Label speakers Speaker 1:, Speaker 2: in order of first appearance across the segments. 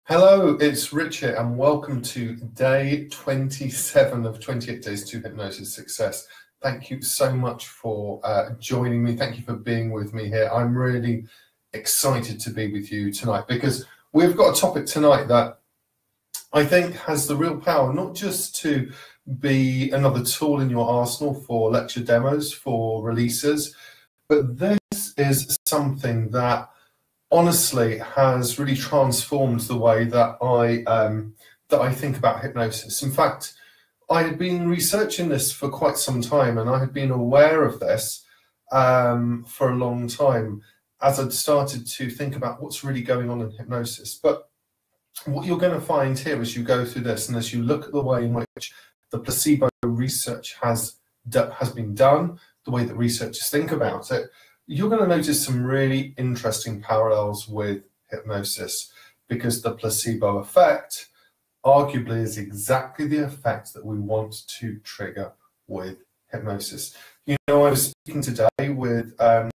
Speaker 1: Hello, it's Rich here, and welcome to day 27 of 28 Days to Hypnosis Success. Thank you so much for joining me. Thank you for being with me here. I'm really excited to be with you tonight because we've got a topic tonight that I think has the real power, not just to be another tool in your arsenal for lecture demos, for releases, but this is something that honestly has really transformed the way that I think about hypnosis. In fact, I had been researching this for quite some time, and I had been aware of this for a long time as I'd started to think about what's really going on in hypnosis. But what you're going to find here as you go through this, and as you look at the way in which the placebo research has been done, the way that researchers think about it, you're going to notice some really interesting parallels with hypnosis, because the placebo effect arguably is exactly the effect that we want to trigger with hypnosis. You know, I was speaking today with a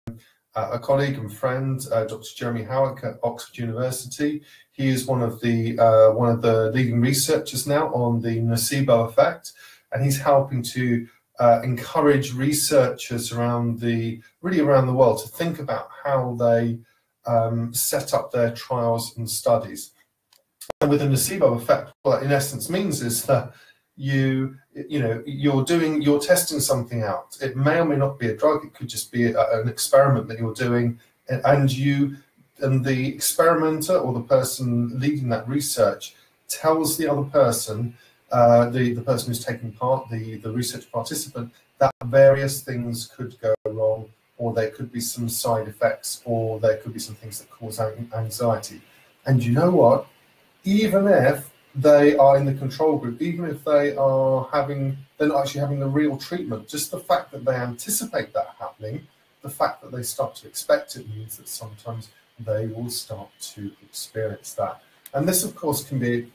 Speaker 1: colleague and friend, Dr. Jeremy Howick at Oxford University. He is one of the leading researchers now on the nocebo effect, and he's helping to encourage researchers around the world to think about how they set up their trials and studies. And with the nocebo effect, what that in essence means is that you're testing something out. It may or may not be a drug. It could just be an experiment that you're doing, and the experimenter or the person leading that research tells the other person, the person who's taking part, the research participant, that various things could go wrong, or there could be some side effects, or there could be some things that cause anxiety. And you know what? Even if they are in the control group, even if they're not actually having the real treatment, just the fact that they anticipate that happening, the fact that they start to expect it, means that sometimes they will start to experience that. And this, of course, can be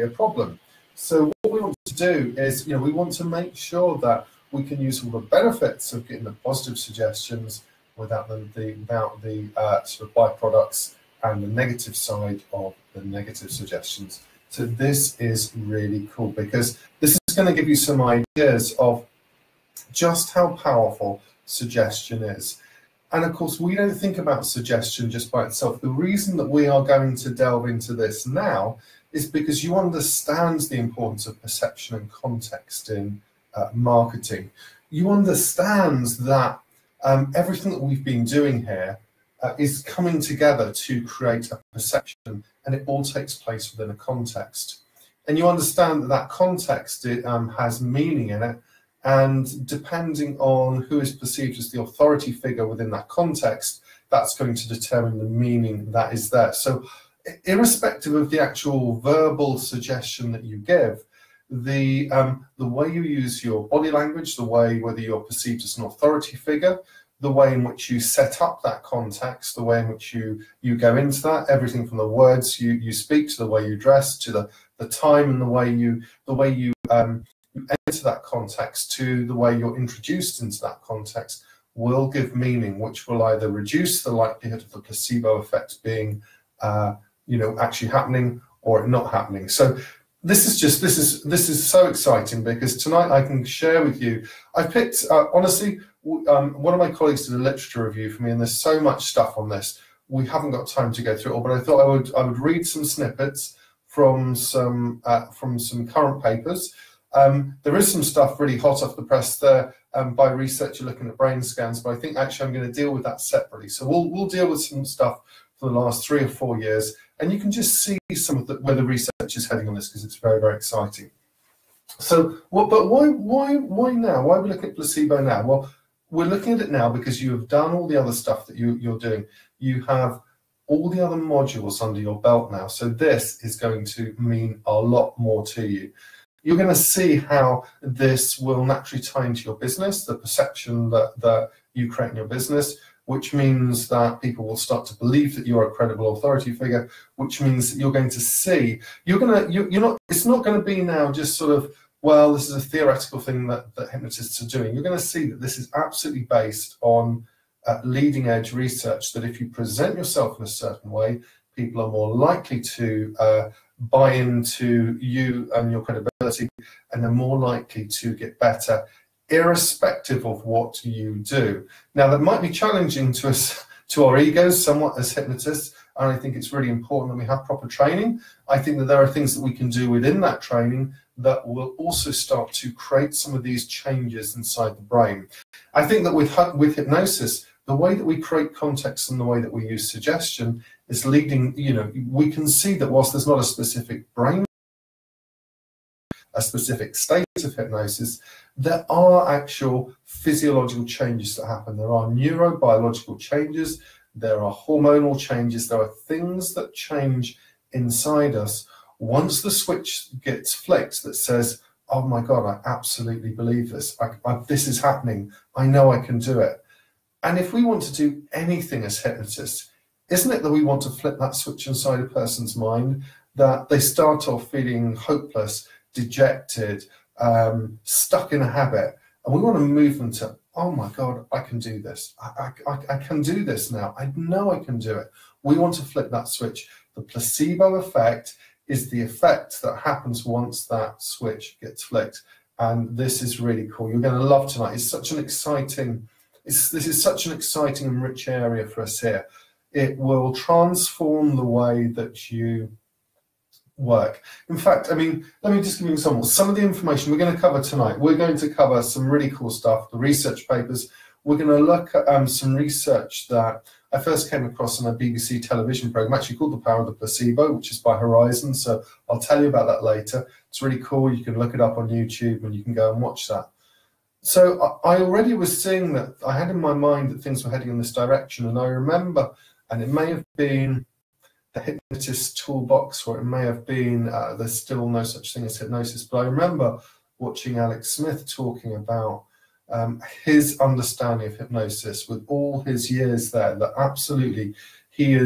Speaker 1: a problem. So what we want to do is, we want to make sure that we can use all the benefits of getting the positive suggestions without the sort of byproducts and the negative side of the negative suggestions. So this is really cool, because this is going to give you some ideas of just how powerful suggestion is. And of course, we don't think about suggestion just by itself. The reason that we are going to delve into this now is because you understand the importance of perception and context in marketing. You understand that everything that we've been doing here is coming together to create a perception, and it all takes place within a context. And you understand that that context has meaning in it, and depending on who is perceived as the authority figure within that context, that's going to determine the meaning that is there. So irrespective of the actual verbal suggestion that you give, the way you use your body language, the way whether you're perceived as an authority figure, the way in which you set up that context, the way in which you go into that, everything from the words you speak to the way you dress, to the time and the way you enter that context, to the way you're introduced into that context, will give meaning, which will either reduce the likelihood of the placebo effect being actually happening or it not happening. So this is so exciting, because tonight I can share with you. I picked honestly, one of my colleagues did a literature review for me, and there's so much stuff on this. We haven't got time to go through it all, but I thought I would read some snippets from some current papers. There is some stuff really hot off the press there by researcher looking at brain scans, but I think actually I'm going to deal with that separately. So we'll deal with some stuff for the last 3 or 4 years, and you can just see some of where the research is heading on this, because it's very, very exciting. So, but why now? Why are we looking at placebo now? Well, we're looking at it now because you have done all the other stuff that you're doing. You have all the other modules under your belt now. So this is going to mean a lot more to you. You're going to see how this will naturally tie into your business, the perception that you create in your business, which means that people will start to believe that you're a credible authority figure, which means that you're going to see, it's not going to be now just sort of, well, this is a theoretical thing that hypnotists are doing. You're going to see that this is absolutely based on leading edge research, that if you present yourself in a certain way, people are more likely to buy into you and your credibility, and they're more likely to get better, irrespective of what you do. Now, that might be challenging to us, to our egos somewhat as hypnotists, and I think it's really important that we have proper training. I think that there are things that we can do within that training that will also start to create some of these changes inside the brain. I think that with hypnosis, the way that we create context and the way that we use suggestion is leading, we can see that whilst there's not a specific brain, a specific state of hypnosis, there are actual physiological changes that happen. There are neurobiological changes, there are hormonal changes, there are things that change inside us once the switch gets flicked that says, oh my God, I absolutely believe this. This is happening. I know I can do it. And if we want to do anything as hypnotists, isn't it that we want to flip that switch inside a person's mind, that they start off feeling hopeless, dejected, stuck in a habit, and we want to move them to, oh my God, I can do this. I can do this now. I know I can do it. We want to flip that switch. The placebo effect is the effect that happens once that switch gets flicked. And this is really cool. You're going to love tonight. It's such an exciting, this is such an exciting and rich area for us here. It will transform the way that you work. In fact, I mean, let me just give you an example. Some of the information we're going to cover tonight, we're going to cover some really cool stuff, the research papers. We're going to look at some research that I first came across on a BBC television program, actually called The Power of the Placebo, which is by Horizon. So I'll tell you about that later. It's really cool. You can look it up on YouTube and you can go and watch that. So I already was seeing that, I had in my mind that things were heading in this direction. And I remember, and it may have been the hypnotist toolbox, or it may have been, there's still no such thing as hypnosis, but I remember watching Alex Smith talking about his understanding of hypnosis with all his years there, that absolutely he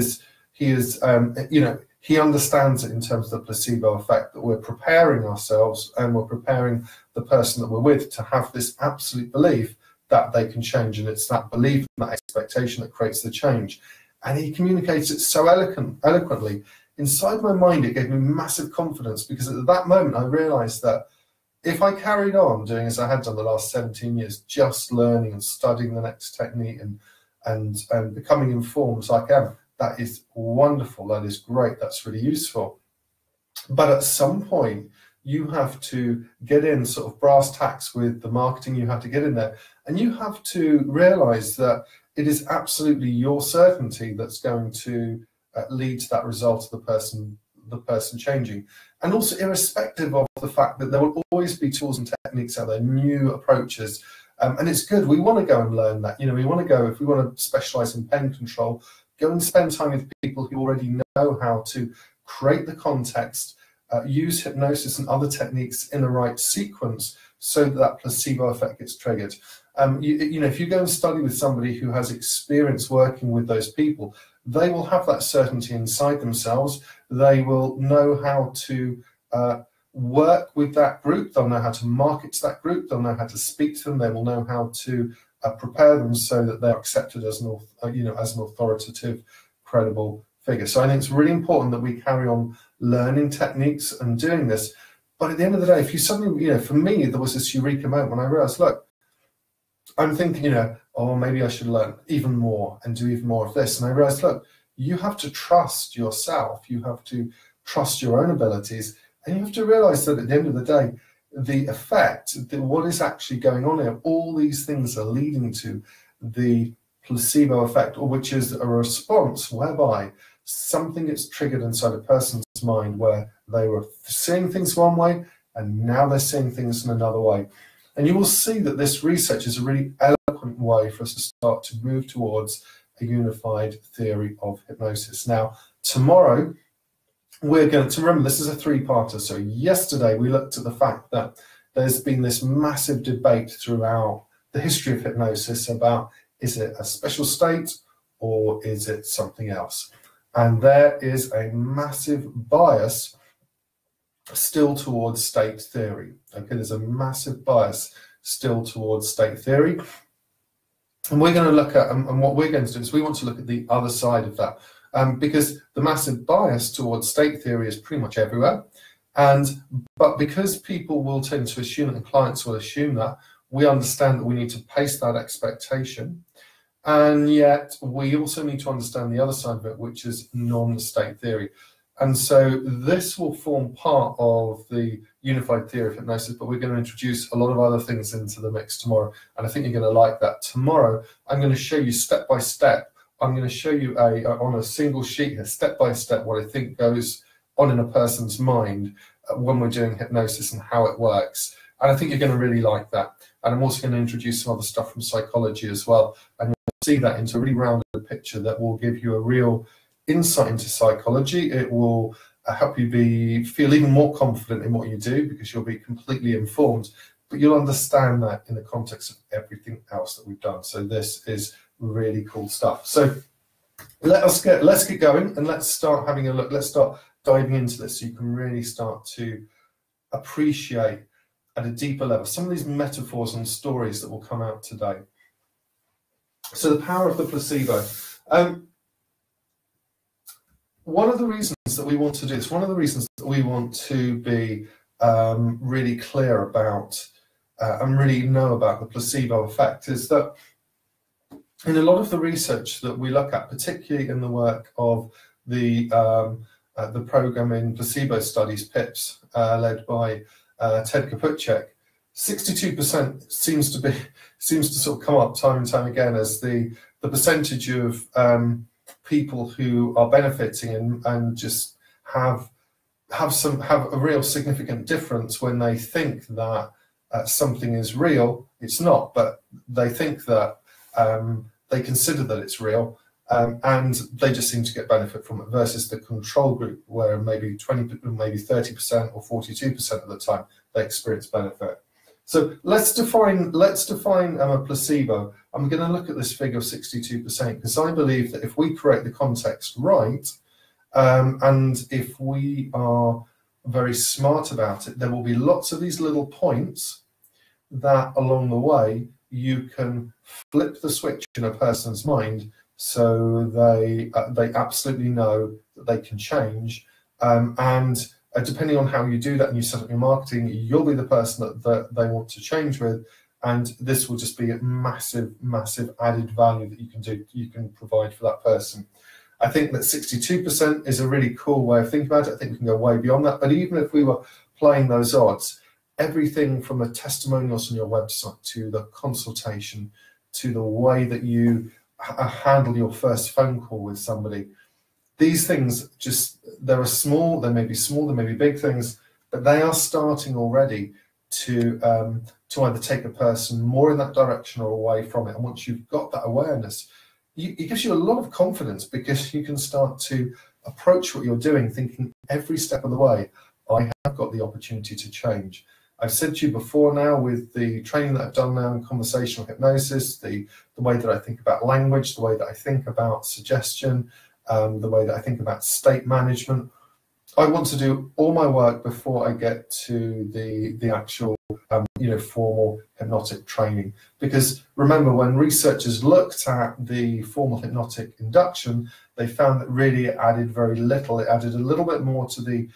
Speaker 1: understands it in terms of the placebo effect, that we're preparing ourselves and we're preparing the person that we're with to have this absolute belief that they can change, and it's that belief and that expectation that creates the change. And he communicates it so eloquently. Inside my mind, it gave me massive confidence, because at that moment I realized that if I carried on doing as I had done the last 17 years, just learning and studying the next technique and becoming informed as I can, that is wonderful, that is great, that's really useful. But at some point, you have to get in sort of brass tacks with the marketing, you have to get in there, and you have to realize that it is absolutely your certainty that's going to lead to that result of the person changing. And also irrespective of the fact that there will always be tools and techniques out there, new approaches, and it's good. We want to go and learn that. We want to go, if we want to specialize in pen control, go and spend time with people who already know how to create the context, use hypnosis and other techniques in the right sequence so that placebo effect gets triggered. If you go and study with somebody who has experience working with those people, they will have that certainty inside themselves. They will know how to work with that group. They'll know how to market to that group. They'll know how to speak to them. They will know how to prepare them so that they're accepted as an authoritative, credible figure. So I think it's really important that we carry on learning techniques and doing this. But at the end of the day, if you suddenly, for me, there was this eureka moment when I realized, look, I'm thinking, oh, maybe I should learn even more and do even more of this. And I realized, look, you have to trust yourself. You have to trust your own abilities. And you have to realize that at the end of the day, the effect, what is actually going on here, all these things are leading to the placebo effect, or which is a response whereby something gets triggered inside a person's mind where they were seeing things one way and now they're seeing things in another way. And you will see that this research is a really eloquent way for us to start to move towards a unified theory of hypnosis. Now, tomorrow, we're going to remember this is a three-parter. So yesterday, we looked at the fact that there's been this massive debate throughout the history of hypnosis about, is it a special state or is it something else? And there is a massive bias still towards state theory. Okay, there's a massive bias still towards state theory. And we're going to look at, and what we're going to do is we want to look at the other side of that. because the massive bias towards state theory is pretty much everywhere. But because people will tend to assume it, and clients will assume that, we understand that we need to pace that expectation. And yet we also need to understand the other side of it, which is non-state theory. And so this will form part of the unified theory of hypnosis, but we're going to introduce a lot of other things into the mix tomorrow. And I think you're going to like that. Tomorrow, I'm going to show you step by step. I'm going to show you on a single sheet here, step by step, what I think goes on in a person's mind when we're doing hypnosis and how it works. And I think you're going to really like that. And I'm also going to introduce some other stuff from psychology as well. And you'll see that into a really rounded picture that will give you a real insight into psychology. It will help you feel even more confident in what you do, because you'll be completely informed, but you'll understand that in the context of everything else that we've done. So this is really cool stuff. So let's get going, and let's start having a look. Let's start diving into this so you can really start to appreciate at a deeper level some of these metaphors and stories that will come out today. So the power of the placebo. One of the reasons that we want to do this, one of the reasons that we want to be really clear about and really know about the placebo effect is that in a lot of the research that we look at, particularly in the work of the program in placebo studies, PIPS, led by Ted Kapuchek, 62% seems to sort of come up time and time again as the percentage of people who are benefiting and just have a real significant difference when they think that something is real. It's not, but they think that they consider that it's real, and they just seem to get benefit from it, versus the control group where maybe 20, maybe 30% or 42% of the time they experience benefit. So let's define a placebo. I'm going to look at this figure of 62% because I believe that if we create the context right, and if we are very smart about it, there will be lots of these little points that along the way you can flip the switch in a person's mind so they absolutely know that they can change, and depending on how you do that and you set up your marketing, you'll be the person that they want to change with, and this will just be a massive added value that you can provide for that person. I think that 62% is a really cool way of thinking about it. I think we can go way beyond that, but even if we were playing those odds, everything from the testimonials on your website to the consultation to the way that you handle your first phone call with somebody, these things they're small, they may be big things, but they are starting already to either take a person more in that direction or away from it. And once you've got that awareness, it gives you a lot of confidence, because you can start to approach what you're doing thinking every step of the way, I have got the opportunity to change. I've said to you before now, with the training that I've done now in conversational hypnosis, the way that I think about language, the way that I think about suggestion, the way that I think about state management, I want to do all my work before I get to the actual formal hypnotic training. Because remember, when researchers looked at the formal hypnotic induction, they found that really it added very little. It added a little bit more to the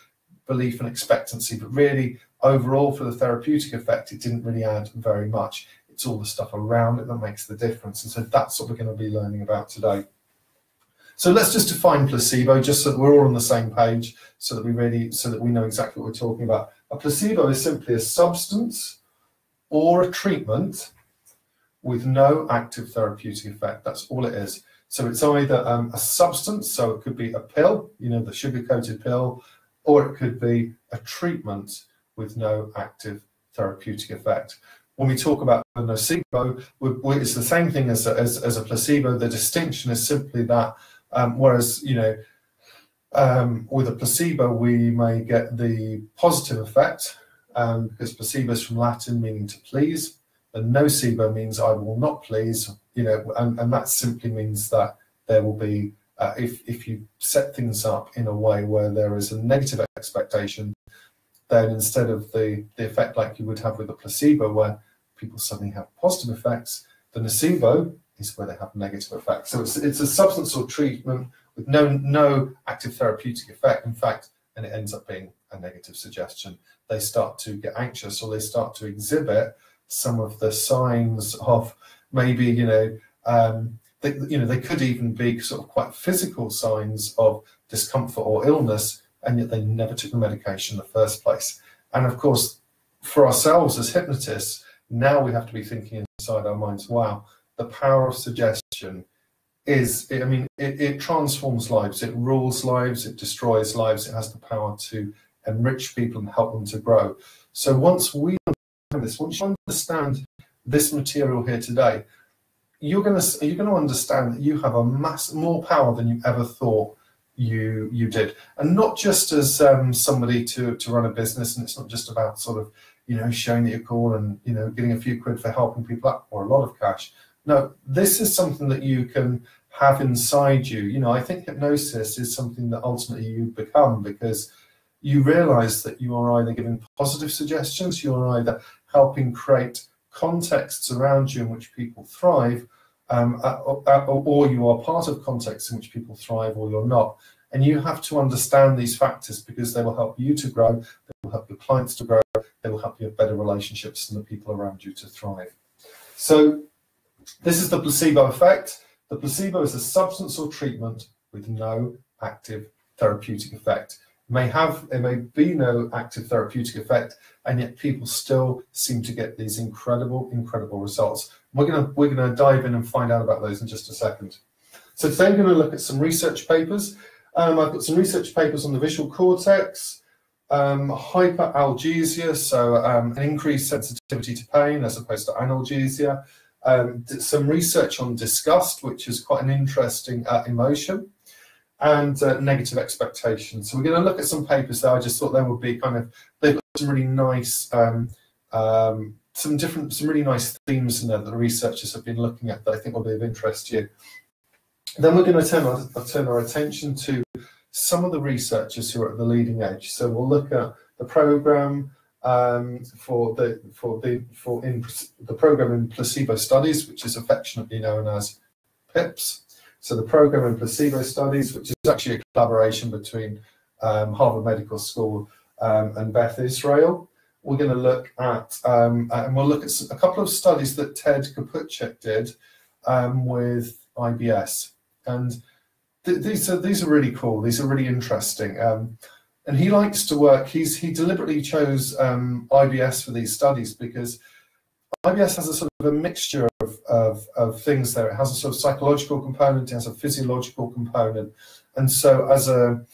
Speaker 1: belief and expectancy, but really overall for the therapeutic effect, it didn't really add very much. It's all the stuff around it that makes the difference. And so that's what we're going to be learning about today. So let's just define placebo, just so that we're all on the same page, so that we know exactly what we're talking about. A placebo is simply a substance or a treatment with no active therapeutic effect. That's all it is. So it's either a substance, so it could be a pill, the sugar-coated pill, or it could be a treatment with no active therapeutic effect. When we talk about the nocebo, it's the same thing as a placebo. The distinction is simply that whereas with a placebo we may get the positive effect, because placebo is from Latin meaning to please, and nocebo means I will not please, and that simply means that there will be if you set things up in a way where there is a negative expectation, then instead of the effect like you would have with a placebo where people suddenly have positive effects, the nocebo is where they have negative effects. So it's a substance or treatment with no active therapeutic effect, in fact, and it ends up being a negative suggestion. They start to get anxious, or they start to exhibit some of the signs of maybe, they could even be sort of quite physical signs of discomfort or illness, and yet they never took the medication in the first place. And of course, for ourselves as hypnotists, now we have to be thinking inside our minds, wow, the power of suggestion it transforms lives, it rules lives, it destroys lives, it has the power to enrich people and help them to grow. So once we understand this, once you understand this material here today, you're going to understand that you have a more power than you ever thought you did, and not just as somebody to run a business. And it's not just about sort of showing that you're cool and getting a few quid for helping people out or a lot of cash. No, this is something that you can have inside you. I think hypnosis is something that ultimately you become, because you realize that you are either giving positive suggestions, you are either helping create contexts around you in which people thrive, or you are part of contexts in which people thrive, or you're not. And you have to understand these factors, because they will help you to grow, they will help your clients to grow, they will help you have better relationships and the people around you to thrive. So this is the placebo effect. The placebo is a substance or treatment with no active therapeutic effect. It may be no active therapeutic effect, and yet people still seem to get these incredible results. We're gonna dive in and find out about those in just a second. So today I'm going to look at some research papers. I've got some research papers on the visual cortex, hyperalgesia, so an increased sensitivity to pain as opposed to analgesia. Some research on disgust, which is quite an interesting emotion, and negative expectations. So we're going to look at some papers that I just thought they would be they've got some really nice, some really nice themes in there that the researchers have been looking at that I think will be of interest to you. Then we're going to turn our attention to some of the researchers who are at the leading edge. So we'll look at the program for the program in placebo studies, which is affectionately known as PIPS. So the program in placebo studies, which is actually a collaboration between Harvard Medical School and Beth Israel. We're going to look at, and we'll look at a couple of studies that Ted Kapuchek did with IBS. And these are really cool. These are really interesting. And he likes to work, he deliberately chose IBS for these studies, because IBS has a sort of a mixture of things there. It has a sort of psychological component, it has a physiological component. And so as a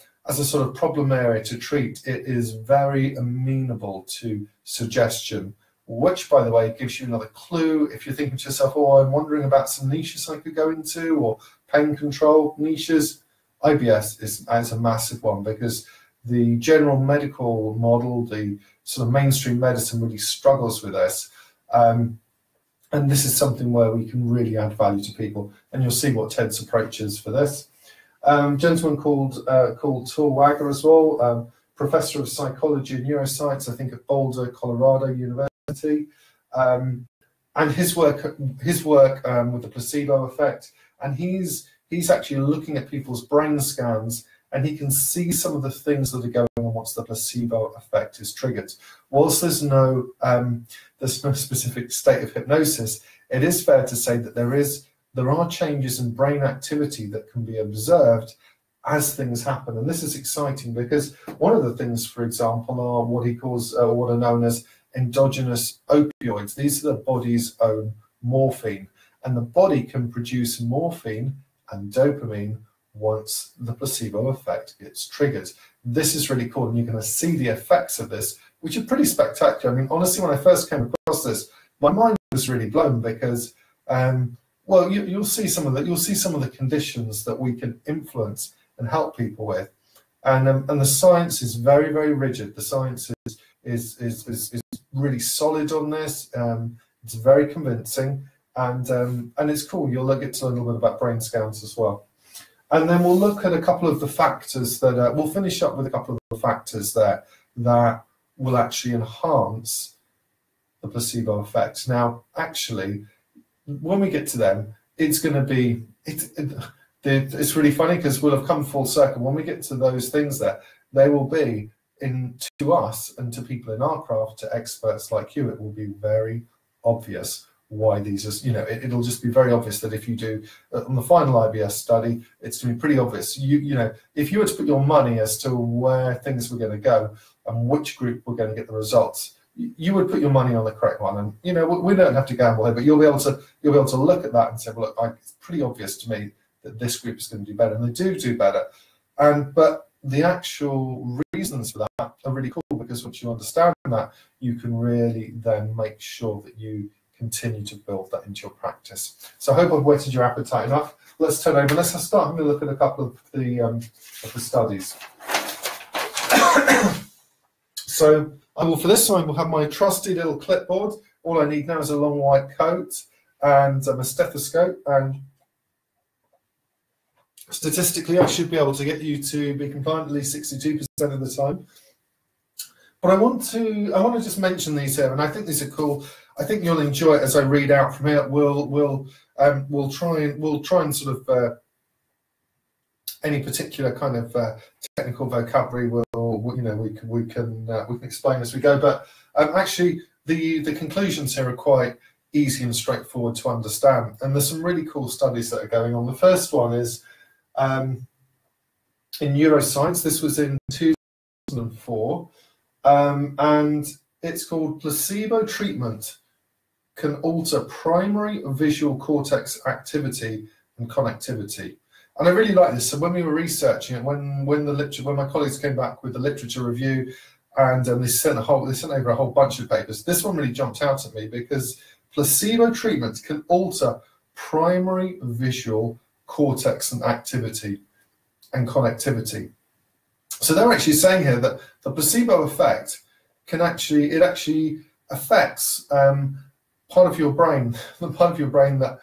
Speaker 1: sort of problem area to treat, it is very amenable to suggestion, which, by the way, gives you another clue. If you're thinking to yourself, oh, I'm wondering about some niches I could go into, or pain control niches, IBS is a massive one, because the general medical model, the sort of mainstream medicine, really struggles with this. And this is something where we can really add value to people. And you'll see what Ted's approach is for this. Gentleman called Tor Wagger as well, professor of psychology and neuroscience, I think at Boulder, Colorado University. And his work with the placebo effect, and he's actually looking at people's brain scans, and he can see some of the things that are going on once the placebo effect is triggered. Whilst there's no specific state of hypnosis, it is fair to say that there are changes in brain activity that can be observed as things happen. And this is exciting, because one of the things, for example, are what he calls what are known as endogenous opioids. These are the body's own morphine, and the body can produce morphine and dopamine once the placebo effect gets triggered. This is really cool, and you're going to see the effects of this, which are pretty spectacular. I mean, honestly, when I first came across this, my mind was really blown, because well, you'll see some of the conditions that we can influence and help people with, and the science is very, very rigid. The science is really solid on this. It's very convincing, and it's cool. You'll get to learn a little bit about brain scans as well. And then we'll look at a couple of the factors that we'll finish up with a couple of the factors there that will actually enhance the placebo effect. Now, actually, when we get to them, it's going to be it's really funny because we'll have come full circle. When we get to those things there, they will be, to us and to people in our craft, to experts like you, it will be very obvious why these are, it'll just be very obvious that if you do, on the final IBS study, it's going to be pretty obvious. If you were to put your money as to where things were going to go and which group were going to get the results, you would put your money on the correct one. And, we don't have to gamble here, but you'll be able to look at that and say, well, look, it's pretty obvious to me that this group is going to do better, and they do better. But the actual reasons for that are really cool, because once you understand that, you can really then make sure that you continue to build that into your practice. So I hope I've whetted your appetite enough. Let's turn over. Let's start having a look at a couple of the studies. So for this one, we'll have my trusty little clipboard. All I need now is a long white coat and a stethoscope, and statistically, I should be able to get you to be compliant at least 62% of the time. But I want to just mention these here, and I think these are cool. I think you'll enjoy it as I read out from here. We'll try and sort of any particular kind of technical vocabulary we can explain as we go. But actually, the conclusions here are quite easy and straightforward to understand, and there's some really cool studies that are going on. The first one is in neuroscience. This was in 2004, and it's called Placebo Treatment Can Alter Primary Visual Cortex Activity and Connectivity. And I really like this. So when we were researching it, when my colleagues came back with the literature review, and they sent over a whole bunch of papers, this one really jumped out at me, because placebo treatment can alter primary visual cortex and activity and connectivity. So they're actually saying here that the placebo effect actually affects part of your brain, the part of your brain that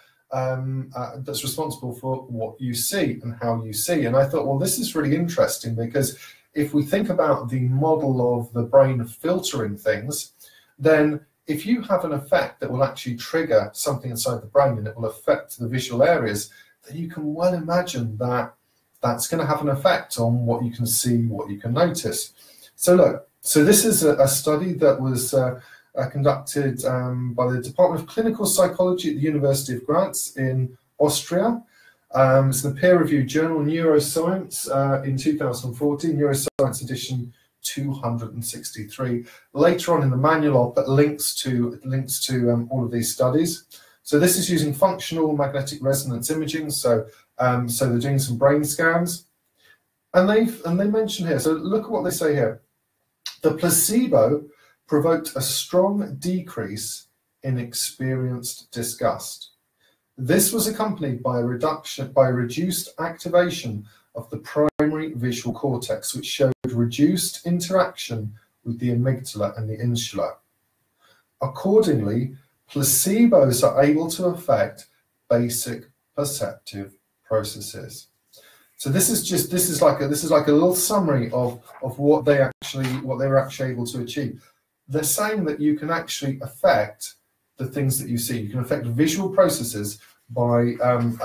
Speaker 1: that's responsible for what you see and how you see. And I thought, well, this is really interesting, because if we think about the model of the brain filtering things, then if you have an effect that will actually trigger something inside the brain and it will affect the visual areas, then you can well imagine that that's going to have an effect on what you can see, what you can notice. So look, so this is a study that was conducted by the Department of Clinical Psychology at the University of Graz in Austria. It's in the peer-reviewed journal Neuroscience in 2014, Neuroscience edition 263. Later on in the manual, I'll put links to all of these studies. So this is using functional magnetic resonance imaging. So they're doing some brain scans, and they mention here. So look at what they say here. The placebo provoked a strong decrease in experienced disgust. This was accompanied by reduced activation of the primary visual cortex, which showed reduced interaction with the amygdala and the insula. Accordingly, placebos are able to affect basic perceptive processes. So this is like a little summary of what they were actually able to achieve. They're saying that you can actually affect the things that you see. You can affect visual processes by and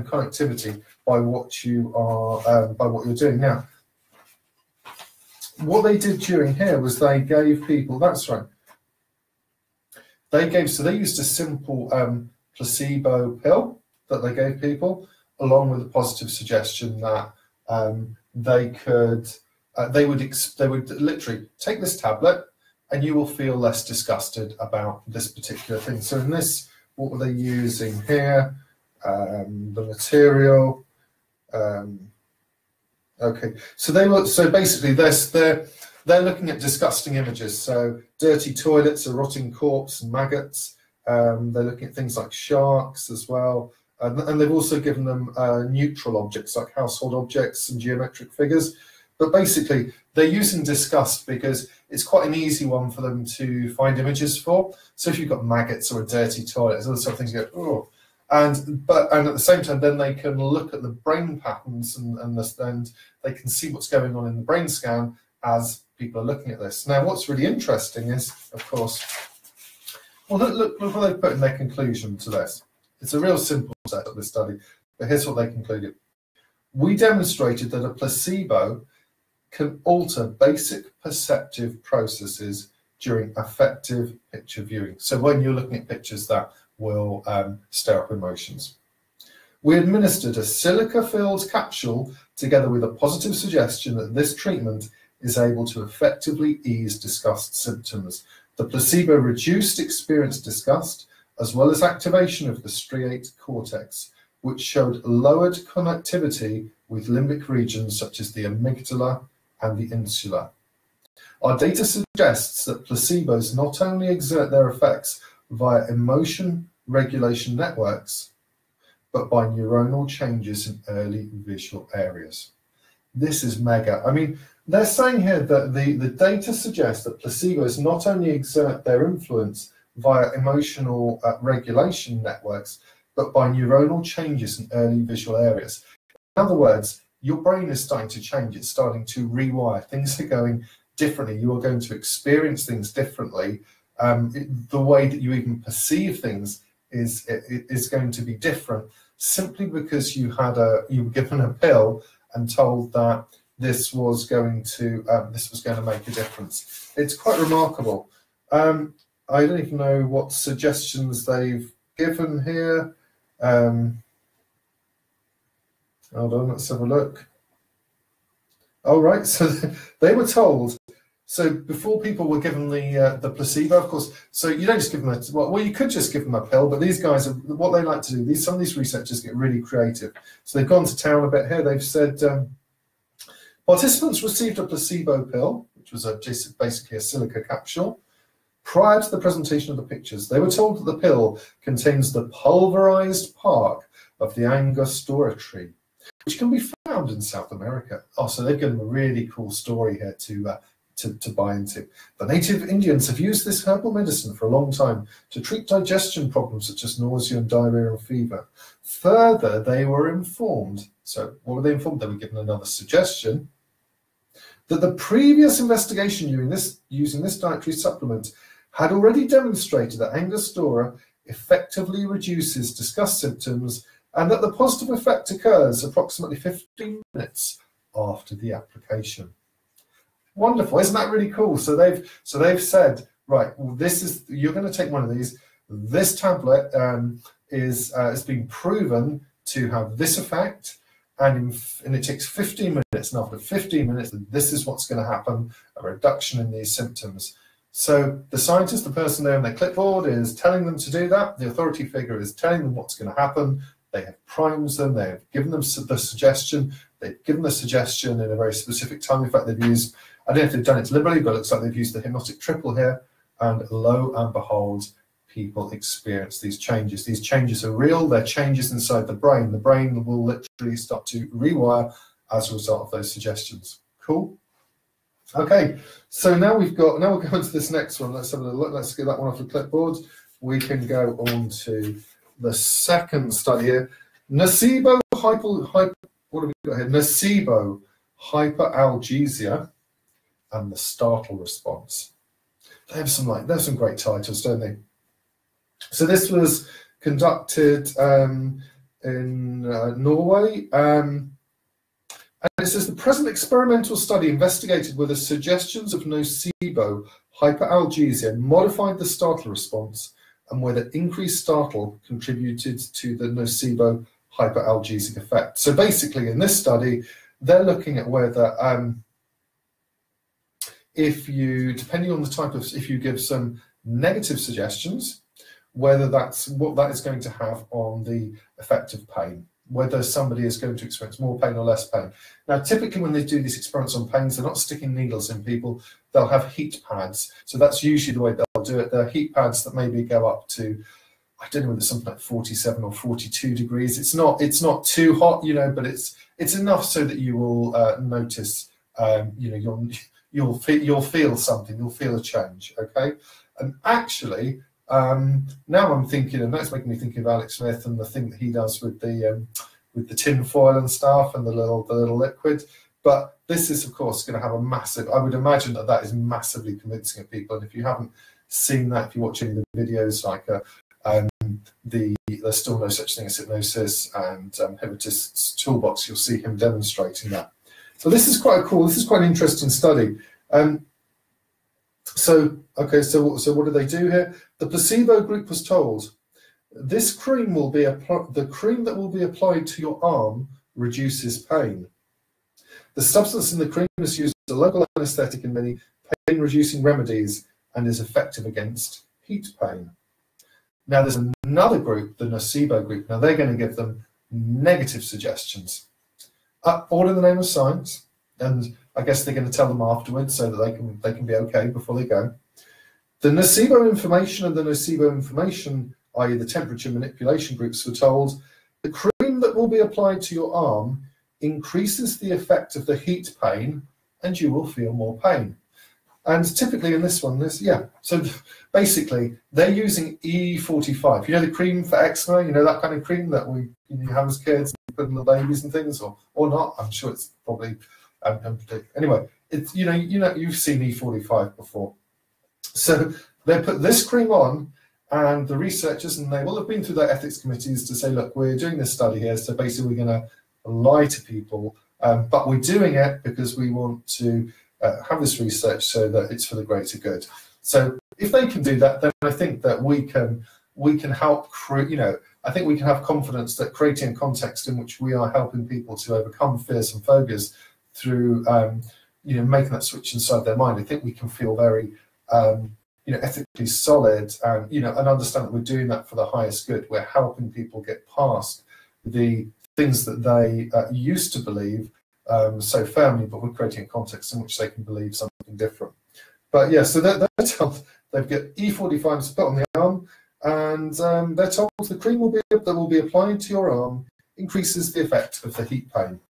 Speaker 1: connectivity by what you're doing. Now, what they did during here was they gave people. That's right. They used a simple placebo pill that they gave people, along with a positive suggestion that they would literally take this tablet and you will feel less disgusted about this particular thing. So in this, what were they using here? The material. Okay, so basically they're looking at disgusting images. So dirty toilets, a rotting corpse, and maggots. They're looking at things like sharks as well. And they've also given them neutral objects like household objects and geometric figures. But basically, they're using disgust because it's quite an easy one for them to find images for. So if you've got maggots or a dirty toilet, there's other sort of things you go, oh. And at the same time, then they can look at the brain patterns and they can see what's going on in the brain scan as people are looking at this. Now, what's really interesting is, of course, well, look what they put in their conclusion to this. It's a real simple set of this study, but here's what they concluded. we demonstrated that a placebo can alter basic perceptive processes during affective picture viewing. So when you're looking at pictures that will stir up emotions. We administered a silica-filled capsule together with a positive suggestion that this treatment is able to effectively ease disgust symptoms. The placebo reduced experienced disgust as well as activation of the striate cortex, which showed lowered connectivity with limbic regions such as the amygdala and the insula. Our data suggests that placebos not only exert their effects via emotion regulation networks, but by neuronal changes in early visual areas. This is mega. I mean, they're saying here that the data suggests that placebos not only exert their influence via emotional regulation networks, but by neuronal changes in early visual areas. In other words, your brain is starting to change. It's starting to rewire. Things are going differently. You are going to experience things differently. The way that you even perceive things is going to be different, simply because you were given a pill and told that this was going to make a difference. It's quite remarkable. I don't even know what suggestions they've given here. Hold on, let's have a look. All right, so they were told. So before people were given the placebo, of course, so you don't just give them well, you could just give them a pill, but these guys, what they like to do, some of these researchers get really creative. So they've gone to town a bit here. They've said, participants received a placebo pill, which was basically a silica capsule, prior to the presentation of the pictures. They were told that the pill contains the pulverized bark of the Angostura tree, which can be found in South America. Oh, so they've given them a really cool story here to buy into. The native Indians have used this herbal medicine for a long time to treat digestion problems such as nausea and diarrhea and fever. Further, they were informed, so what were they informed? They were given another suggestion, that the previous investigation using this dietary supplement had already demonstrated that Angostura effectively reduces disgust symptoms and that the positive effect occurs approximately 15 minutes after the application. Wonderful, isn't that really cool? So they've said, right, well, you're going to take one of these. This tablet has been proven to have this effect, and it takes 15 minutes. And after 15 minutes, this is what's going to happen: a reduction in these symptoms. So the scientist, the person there on their clipboard, is telling them to do that. The authority figure is telling them what's going to happen. They have primed them. They have given them the suggestion. They've given the suggestion in a very specific time. In fact, they've used, I don't know if they've done it deliberately, but it looks like they've used the hypnotic triple here. And lo and behold, people experience these changes. These changes are real. They're changes inside the brain. The brain will literally start to rewire as a result of those suggestions. Cool. Okay, so now we're going to this next one. Let's have a look. Let's get that one off the clipboard. We can go on to the second study here. Nocebo hyperalgesia and the startle response. They have some great titles, don't they? So this was conducted in Norway. And it says the present experimental study investigated whether suggestions of nocebo hyperalgesia modified the startle response and whether increased startle contributed to the nocebo hyperalgesic effect. So basically, in this study, they're looking at whether depending on the type of, if you give some negative suggestions, whether that's what that is going to have on the effect of pain, whether somebody is going to experience more pain or less pain. Now, typically when they do these experiments on pains, they're not sticking needles in people. They'll have heat pads. So that's usually the way they'll do it. They're heat pads that maybe go up to, I don't know whether it's something like 47 or 42 degrees. It's not too hot, but it's enough so that you will notice, you'll feel something, you'll feel a change, okay? And actually, now I'm thinking, and that's making me think of Alex Smith and the thing that he does with the tin foil and stuff and the little liquid. But this is, of course, going to have a massive, I would imagine that is massively convincing of people. And if you haven't seen that, if you watch any of the videos like there's still no such thing as hypnosis, and hypnotist's toolbox, you'll see him demonstrating that. So this is quite cool. This is quite an interesting study. So what do they do here? The placebo group was told this cream will be the cream that will be applied to your arm reduces pain. The substance in the cream is used as a local anesthetic in many pain-reducing remedies and is effective against heat pain. Now there's another group, the nocebo group. Now they're going to give them negative suggestions, all in the name of science, and I guess they're going to tell them afterwards so that they can be okay before they go. The nocebo information and the nocebo information, i.e. the temperature manipulation groups, were told the cream that will be applied to your arm increases the effect of the heat pain and you will feel more pain. And typically in this one, so basically they're using E45. You know the cream for eczema, you know that kind of cream that we have as kids, and put in the babies and things, or not. I'm sure it's probably anyway. It's you've seen E45 before. So they put this cream on, and the researchers, and they will have been through their ethics committees to say, look, we're doing this study here, so basically we're going to lie to people, but we're doing it because we want to have this research so that it's for the greater good. So if they can do that, then I think that we can help create, I think we can have confidence that creating a context in which we are helping people to overcome fears and phobias through making that switch inside their mind. I think we can feel very ethically solid, and understand that we're doing that for the highest good. We're helping people get past the things that they used to believe so firmly, but we're creating a context in which they can believe something different. But yeah, so they're told they've got E45s put on the arm, and they're told the cream that will be applied to your arm increases the effect of the heat pain.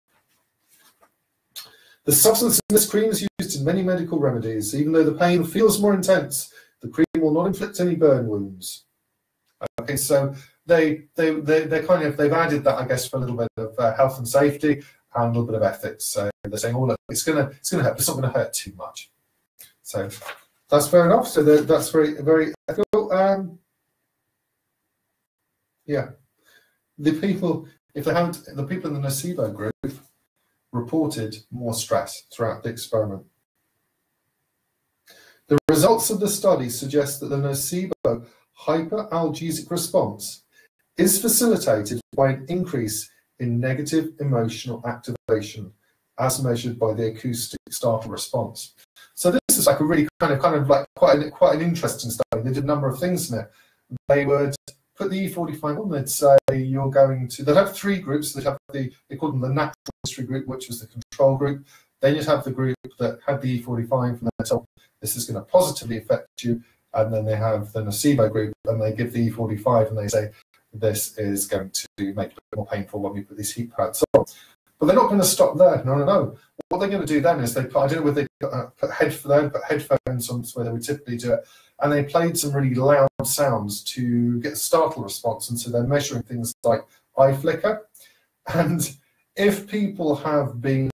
Speaker 1: The substance in this cream is used in many medical remedies. Even though the pain feels more intense, the cream will not inflict any burn wounds. Okay, so they've added that, I guess, for a little bit of health and safety and a little bit of ethics. So they're saying, oh look, it's gonna hurt, but it's not gonna hurt too much. So that's fair enough. So that's very, very ethical. Yeah, the people in the nocebo group reported more stress throughout the experiment. The results of the study suggest that the nocebo hyperalgesic response is facilitated by an increase in negative emotional activation, as measured by the acoustic startle response. So this is like a really kind of like quite an interesting study. They did a number of things in it. They would put the E45 on. They'd say they'd have three groups. They'd have they called them the natural history group, which was the control group. Then you'd have the group that had the E45, and they're told this is going to positively affect you. And then they have the nocebo group, and they give the E45, and they say this is going to make it a bit more painful when we put these heat pads on. But they're not going to stop there. No. What they're going to do then is I don't know whether they put headphones on where they would typically do it, and they played some really loud sounds to get a startle response. And so they're measuring things like eye flicker. And if people have been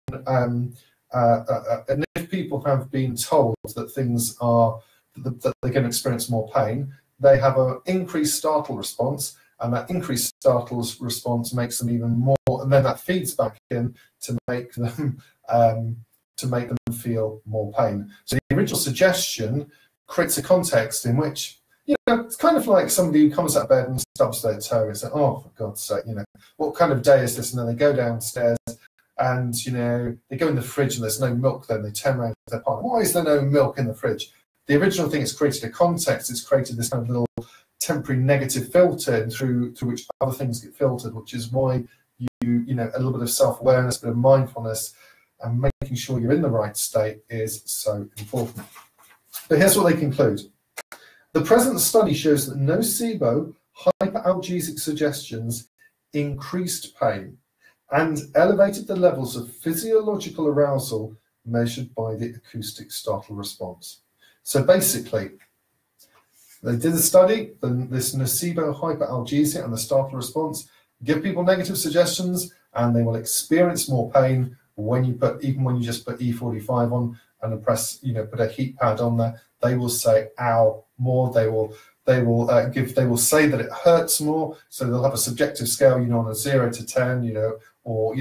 Speaker 1: told that things are that they're going to experience more pain, they have an increased startle response, and that increased startle response makes them even more, and then that feeds back in to make them feel more pain. So the original suggestion creates a context in which, it's kind of like somebody who comes out of bed and stubs their toe and says, oh, for God's sake, what kind of day is this? And then they go downstairs and, they go in the fridge and there's no milk. Then they turn around to their partner, why is there no milk in the fridge? The original thing has created a context. It's created this kind of little temporary negative filter through which other things get filtered, which is why a little bit of self-awareness, a bit of mindfulness, and making sure you're in the right state is so important. But here's what they conclude. The present study shows that nocebo hyperalgesic suggestions increased pain and elevated the levels of physiological arousal measured by the acoustic startle response. So basically, they did a study, this nocebo hyperalgesia and the startle response, give people negative suggestions, and they will experience more pain even when you just put E45 on and put a heat pad on there. They will say ow more. They will They will they will say that it hurts more, so they'll have a subjective scale, on a 0 to 10, or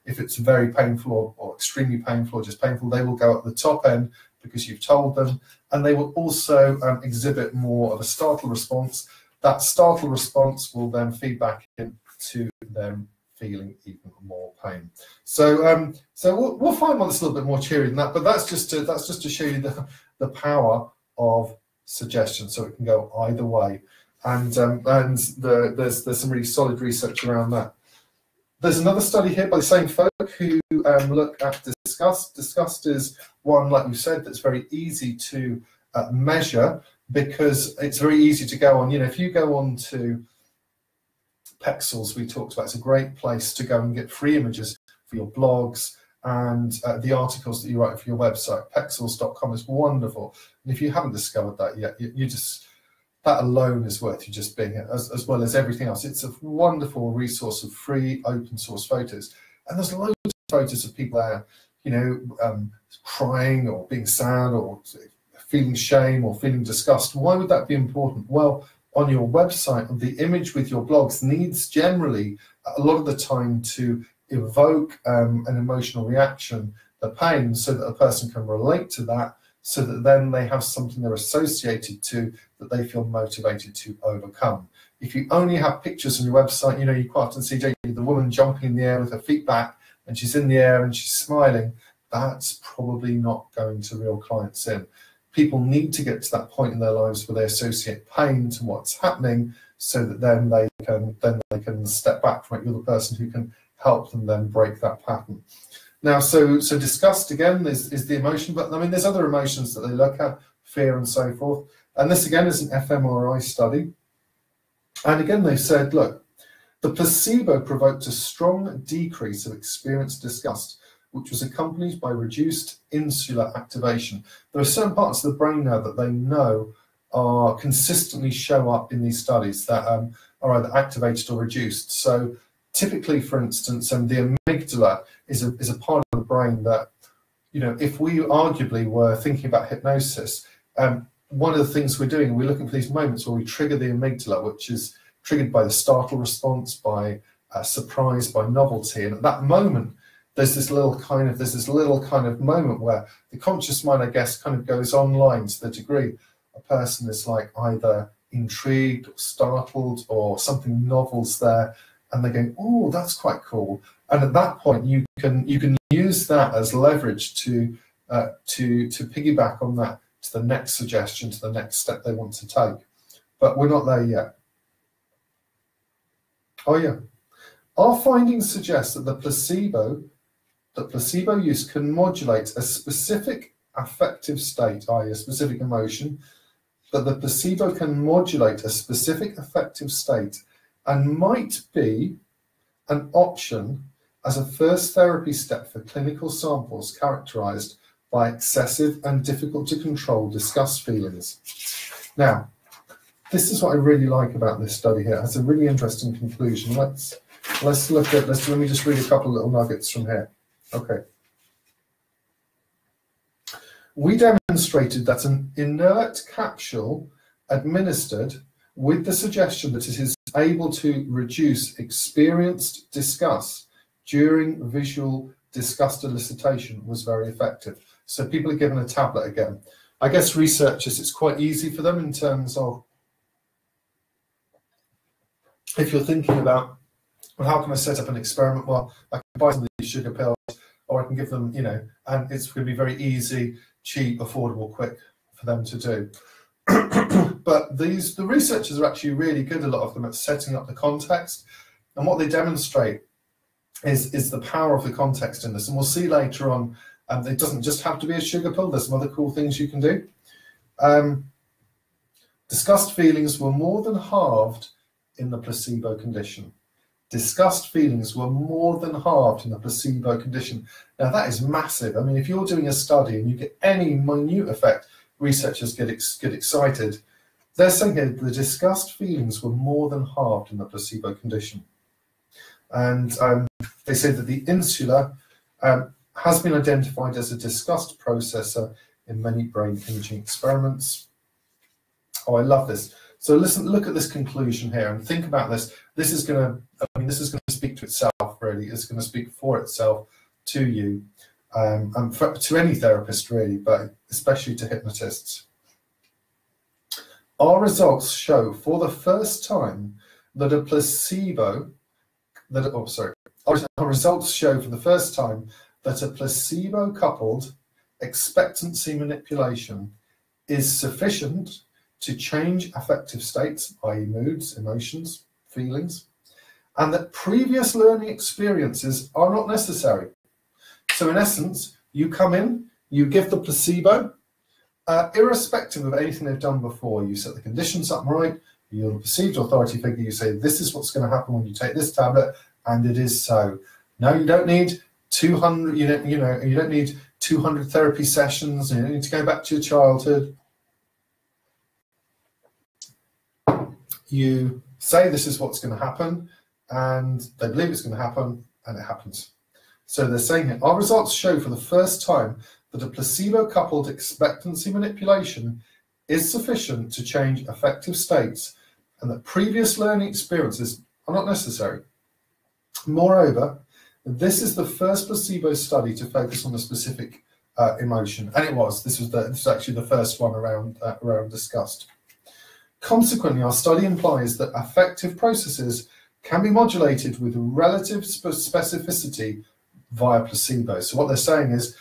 Speaker 1: if it's very painful or extremely painful or just painful, they will go at the top end because you've told them, and they will also exhibit more of a startle response. That startle response will then feed back into them feeling even more pain. So we'll find one that's a little bit more cheery than that, but that's just to show you the power of suggestion. So it can go either way, and there's some really solid research around that. There's another study here by the same folk who look at disgust. Disgust is one, like you said, that's very easy to measure, because it's very easy to go on. If you go on to Pexels, we talked about, it's a great place to go and get free images for your blogs and the articles that you write for your website. Pexels.com is wonderful. And if you haven't discovered that yet, that alone is worth you just being here, as well as everything else. It's a wonderful resource of free open source photos. And there's loads of photos of people there, crying or being sad or feeling shame or feeling disgust. Why would that be important? Well, on your website, the image with your blogs needs generally a lot of the time to evoke an emotional reaction, the pain, so that a person can relate to that, so that then they have something they're associated to that they feel motivated to overcome. If you only have pictures on your website, you quite often see the woman jumping in the air with her feet back, and she's in the air and she's smiling. That's probably not going to reel clients in. People need to get to that point in their lives where they associate pain to what's happening, so that then they can step back from it. You're the person who can help them then break that pattern. Now, so disgust again is the emotion, but I mean there's other emotions that they look at, fear and so forth. And this again is an fMRI study. And again they've said, look, the placebo provoked a strong decrease of experienced disgust, which was accompanied by reduced insular activation. There are certain parts of the brain now that they know are consistently show up in these studies that are either activated or reduced. So typically, for instance, the amygdala is a part of the brain that, if we arguably were thinking about hypnosis, one of the things we're doing, we're looking for these moments where we trigger the amygdala, which is triggered by the startle response, by surprise, by novelty. And at that moment, there's this little kind of moment where the conscious mind, I guess, kind of goes online to the degree a person is like either intrigued or startled or something novel's there, and they're going, oh, that's quite cool. And at that point, you can use that as leverage to piggyback on that to the next suggestion, to the next step they want to take. But we're not there yet. Oh yeah. Our findings suggest that the placebo use can modulate a specific affective state, i.e. a specific emotion, that the placebo can modulate a specific affective state and might be an option as a first therapy step for clinical samples characterized by excessive and difficult to control disgust feelings. Now, this is what I really like about this study here. It has a really interesting conclusion. Let me just read a couple of little nuggets from here. Okay. We demonstrated that an inert capsule administered with the suggestion that it is able to reduce experienced disgust during visual disgust elicitation was very effective. So people are given a tablet again. I guess researchers, it's quite easy for them in terms of, if you're thinking about, well, how can I set up an experiment? Well, I can buy some of these sugar pills, or I can give them, and it's going to be very easy, cheap, affordable, quick for them to do. But the researchers are actually really good, a lot of them, at setting up the context. And what they demonstrate is the power of the context in this. And we'll see later on, it doesn't just have to be a sugar pill. There's some other cool things you can do. Disgust feelings were more than halved in the placebo condition. Disgust feelings were more than halved in the placebo condition. Now, that is massive. I mean, if you're doing a study and you get any minute effect, researchers get excited. They're saying here the disgust feelings were more than halved in the placebo condition. And they say that the insula has been identified as a disgust processor in many brain imaging experiments. Oh, I love this. So listen, look at this conclusion here and think about this. This is going to, I mean, this is going to speak to itself, really. It's going to speak for itself to you, and to any therapist, really, but especially to hypnotists. Our results show for the first time that a placebo, our results show for the first time that a placebo-coupled expectancy manipulation is sufficient to change affective states, i.e. moods, emotions, feelings, and that previous learning experiences are not necessary. So in essence, you come in, you give the placebo, irrespective of anything they've done before. You set the conditions up right, you're the perceived authority figure, you say, this is what's going to happen when you take this tablet, and it is so. No, you don't need 200, you don't need 200 therapy sessions, you don't need to go back to your childhood. You say this is what's going to happen, and they believe it's going to happen, and it happens. So they're saying here, our results show for the first time that a placebo-coupled expectancy manipulation is sufficient to change affective states, and that previous learning experiences are not necessary. Moreover, this is the first placebo study to focus on a specific emotion, and it was. This was actually the first one around disgust. Consequently, our study implies that affective processes can be modulated with relative specificity via placebo. So what they're saying is,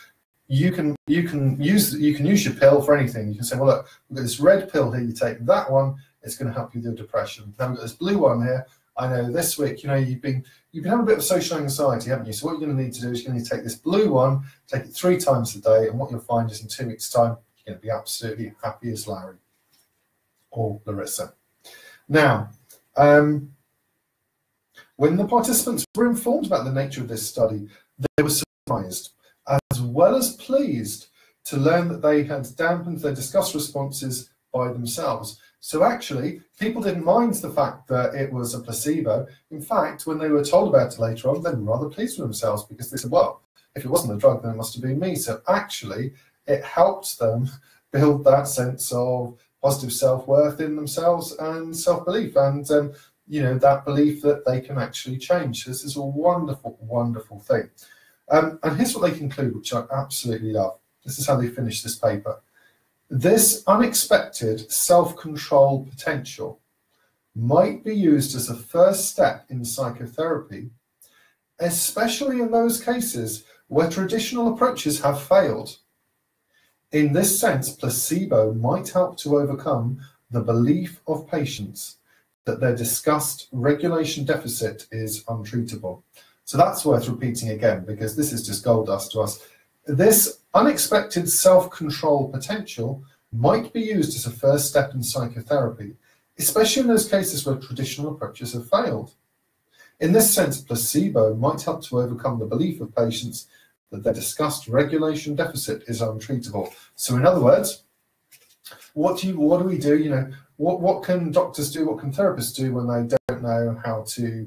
Speaker 1: you can use your pill for anything. You can say, well, look, we've got this red pill here. You take that one, it's going to help you with your depression. Now we've got this blue one here. I know this week, you've been having a bit of social anxiety, haven't you? So what you're going to need to do is you're going to take this blue one, take it 3 times a day, and what you'll find is in 2 weeks' time, you're going to be absolutely happy as Larry or Larissa. Now, when the participants were informed about the nature of this study, they were surprised, as well as pleased, to learn that they had dampened their disgust responses by themselves. So actually, people didn't mind the fact that it was a placebo. In fact, when they were told about it later on, they were rather pleased with themselves, because they said, well, if it wasn't a drug, then it must have been me. So actually, it helped them build that sense of positive self-worth in themselves and self-belief, and that belief that they can actually change. So this is a wonderful, wonderful thing. And here's what they conclude, which I absolutely love. This is how they finish this paper. This unexpected self-control potential might be used as a first step in psychotherapy, especially in those cases where traditional approaches have failed. In this sense, placebo might help to overcome the belief of patients that their disgust regulation deficit is untreatable. So that's worth repeating again, because this is just gold dust to us. This unexpected self-control potential might be used as a first step in psychotherapy, especially in those cases where traditional approaches have failed. In this sense, placebo might help to overcome the belief of patients that their disgust regulation deficit is untreatable. So in other words, what do we do? What can doctors do? What can therapists do when they don't know how to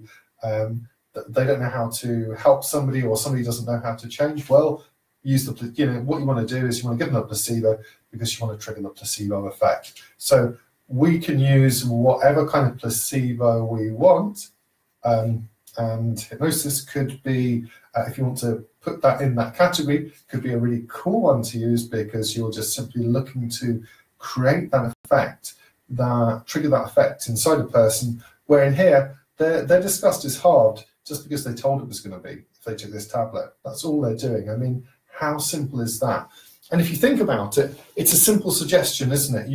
Speaker 1: help somebody, or somebody doesn't know how to change? Well, what you want to do is you want to give them a placebo, because you want to trigger the placebo effect. So we can use whatever kind of placebo we want, and hypnosis could be, if you want to put that in that category, could be a really cool one to use, because you're just simply looking to create that effect, trigger that effect inside a person, where in here, their disgust is halved just because they told it was going to be if they took this tablet. That's all they're doing. I mean, how simple is that? And if you think about it, it's a simple suggestion, isn't it?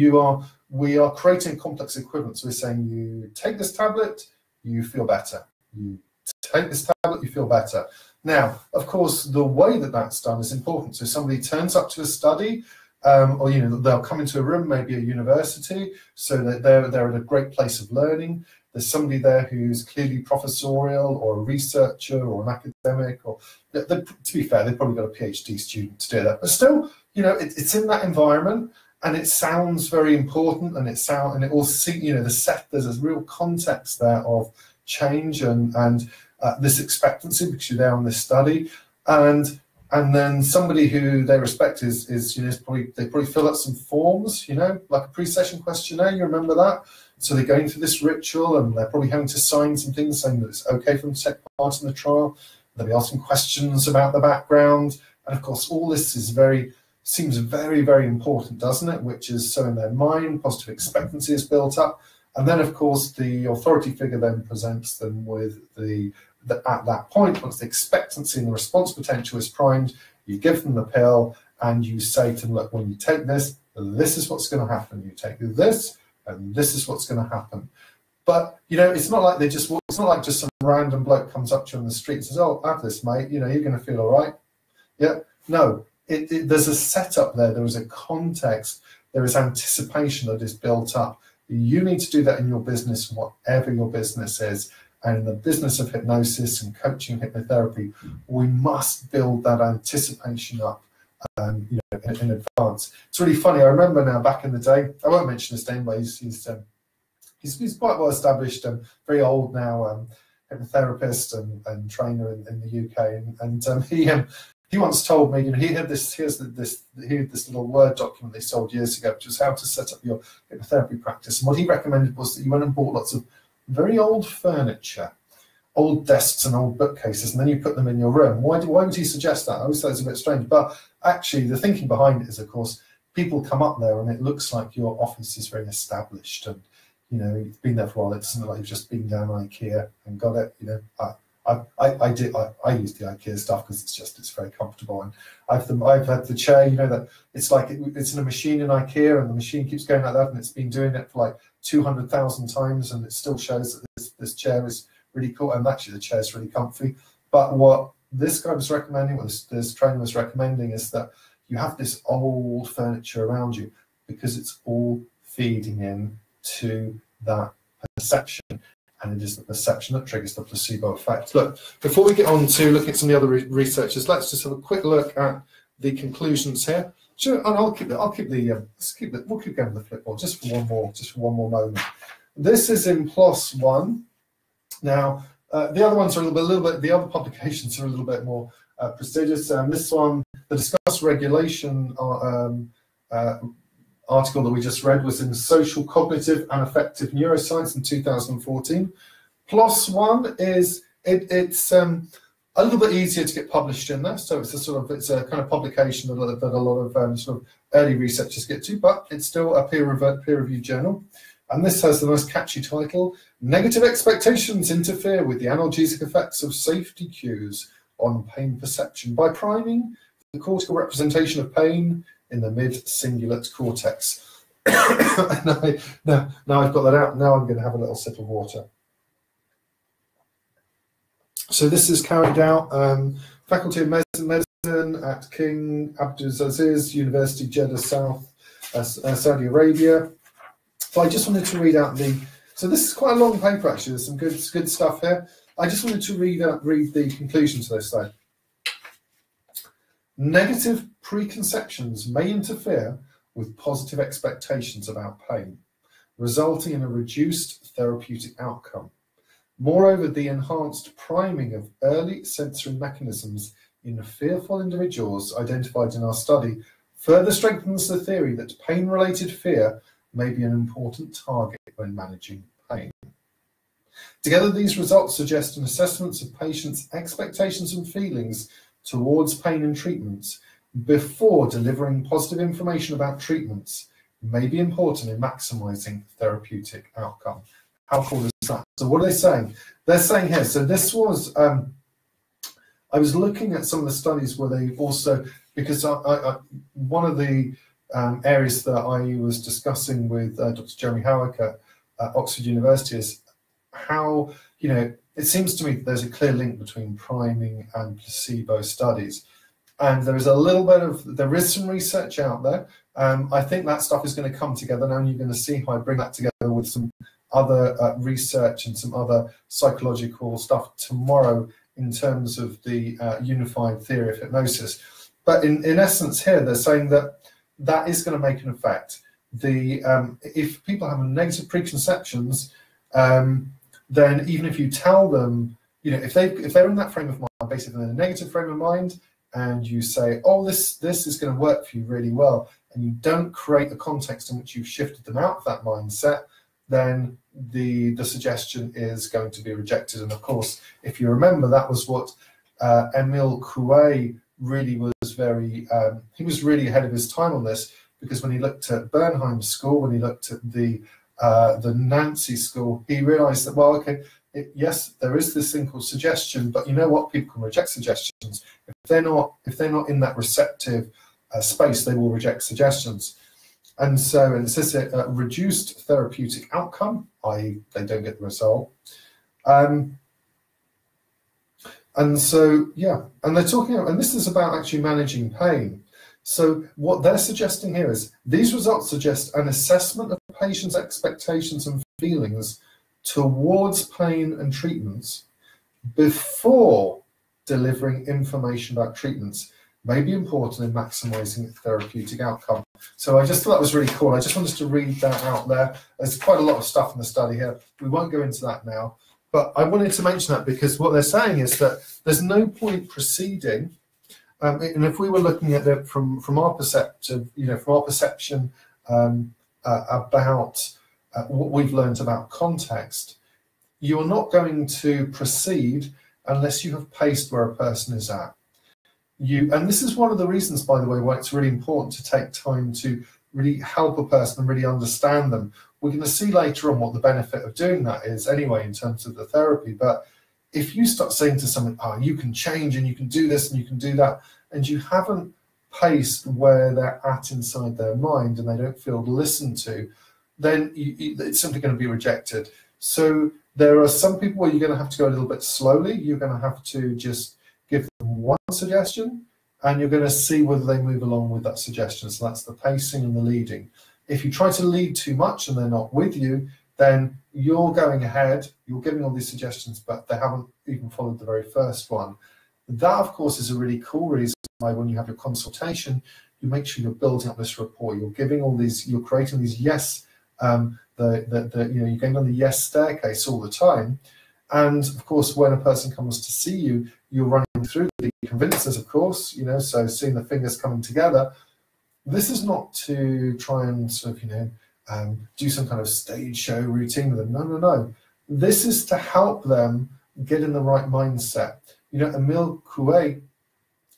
Speaker 1: We are creating a complex equivalence. We're saying you take this tablet, you feel better. You take this tablet, you feel better. Now, of course, the way that that's done is important. So somebody turns up to a study, or they'll come into a room, maybe a university, so that they're at a great place of learning. There's somebody there who's clearly professorial, or a researcher, or an academic, or to be fair, they've probably got a PhD student to do that. But still, it's in that environment, and it sounds very important, and there's a real context there of change and this expectancy, because you're there on this study, and then somebody who they respect is they probably fill out some forms, like a pre-session questionnaire. You remember that? So they're going through this ritual, and they're probably having to sign some things saying that it's okay for them to take part in the trial. They'll be asking questions about the background. And of course, all this is seems very, very important, doesn't it? Which is so in their mind, positive expectancy is built up. And then, of course, the authority figure then presents them with at that point, once the expectancy and the response potential is primed, you give them the pill and you say to them, look, when you take this is what's going to happen. You take this, and this is what's going to happen. But, you know, it's not like it's not like just some random bloke comes up to you on the street and says, oh, have this, mate, you know, you're going to feel all right. Yeah, no, there's a setup there. There is a context. There is anticipation that is built up. You need to do that in your business, whatever your business is. And in the business of hypnosis and coaching and hypnotherapy, we must build that anticipation up, you know, in advance. It's really funny. I remember now back in the day, I won't mention his name, but he's quite well established, very old now, hypnotherapist and trainer in the UK. And he once told me, you know, he had this little Word document they sold years ago, which was how to set up your hypnotherapy practice. And what he recommended was that you went and bought lots of very old furniture, old desks and old bookcases, and then you put them in your room. Why would he suggest that? I always thought it was a bit strange. But actually, the thinking behind it is, of course, people come up there and it looks like your office is very established, and you know, you've been there for a while. It doesn't look like you've just been down IKEA and got it. You know, I use the IKEA stuff because it's very comfortable, and I've had the chair, you know, that it's like it's in a machine in IKEA, and the machine keeps going like that, and it's been doing it for like 200,000 times, and it still shows that this chair is really cool, and actually the chair is really comfy. But what this guy was recommending, what this trainer was recommending, is that you have this old furniture around you because it's all feeding in to that perception. And it is the perception that triggers the placebo effect. Look, before we get on to looking at some of the other researchers, let's just have a quick look at the conclusions here. Sure, and we'll keep going with the flipboard just for one more moment. This is in PLOS One. Now, the other ones are a little bit. The other publications are a little bit more prestigious. This one, the Discuss Regulation article that we just read, was in Social, Cognitive and Affective Neuroscience in 2014. PLOS One is it's a little bit easier to get published in there, so it's a kind of publication that a lot of sort of early researchers get to, but it's still a peer-reviewed journal. And this has the most catchy title: Negative Expectations Interfere with the Analgesic Effects of Safety Cues on Pain Perception by Priming the Cortical Representation of Pain in the mid-cingulate cortex. now I've got that out. Now I'm going to have a little sip of water. So this is carried out Faculty of Medicine at King Abdulaziz University, Jeddah, Saudi Arabia. So I just wanted to read out so this is quite a long paper actually. There's some good stuff here. I just wanted to read the conclusion to this though. Negative preconceptions may interfere with positive expectations about pain, resulting in a reduced therapeutic outcome. Moreover, the enhanced priming of early sensory mechanisms in fearful individuals identified in our study further strengthens the theory that pain-related fear may be an important target when managing pain. Together, these results suggest an assessment of patients' expectations and feelings towards pain and treatments before delivering positive information about treatments may be important in maximizing therapeutic outcome. How cool is that? So what are they saying? They're saying here, so this was, I was looking at some of the studies where they also, because one of the areas that I was discussing with Dr. Jeremy Howick at Oxford University is how, you know, it seems to me that there's a clear link between priming and placebo studies. And there is some research out there. I think that stuff is going to come together now, and you're going to see how I bring that together with some other research and some other psychological stuff tomorrow in terms of the unified theory of hypnosis. But in essence here, they're saying that is going to make an effect. If people have negative preconceptions, then even if you tell them, you know, if they're in that frame of mind, basically in a negative frame of mind, and you say, oh, this is going to work for you really well, and you don't create a context in which you've shifted them out of that mindset, then the suggestion is going to be rejected. And of course, if you remember, that was what Emile Coué really was he was really ahead of his time on this, because when he looked at Bernheim's school, when he looked at the Nancy school, he realized that, well, okay, yes, there is this thing called suggestion, but you know what? People can reject suggestions. If they're not in that receptive space, they will reject suggestions. And so, and it says a reduced therapeutic outcome, i.e. they don't get the result. And so, yeah, and they're talking, and this is about actually managing pain. So what they're suggesting here is these results suggest an assessment of patients' expectations and feelings towards pain and treatments before delivering information about treatments may be important in maximizing therapeutic outcome. So I just thought that was really cool. I just wanted to read that out there. There's quite a lot of stuff in the study here. We won't go into that now, but I wanted to mention that because what they're saying is that there's no point proceeding. And if we were looking at it from our perspective, from our perception about what we've learned about context, you're not going to proceed unless you have paced where a person is at. And this is one of the reasons, by the way, why it's really important to take time to really help a person and really understand them. We're going to see later on what the benefit of doing that is anyway in terms of the therapy. But if you start saying to someone, oh, you can change and you can do this and you can do that, and you haven't paced where they're at inside their mind and they don't feel listened to, then it's simply going to be rejected. So there are some people where you're going to have to go a little bit slowly. You're going to have to just give them one suggestion and you're going to see whether they move along with that suggestion. So that's the pacing and the leading. If you try to lead too much and they're not with you, then you're going ahead, you're giving all these suggestions, but they haven't even followed the very first one. That, of course, is a really cool reason why when you have your consultation, you make sure you're building up this rapport. You're giving all these, you're creating these yes, you're going on the yes staircase all the time. And of course, when a person comes to see you, you're running through the convincers, of course, so seeing the fingers coming together. This is not to try and sort of, do some kind of stage show routine with them. No, no, no. This is to help them get in the right mindset. Emile Coué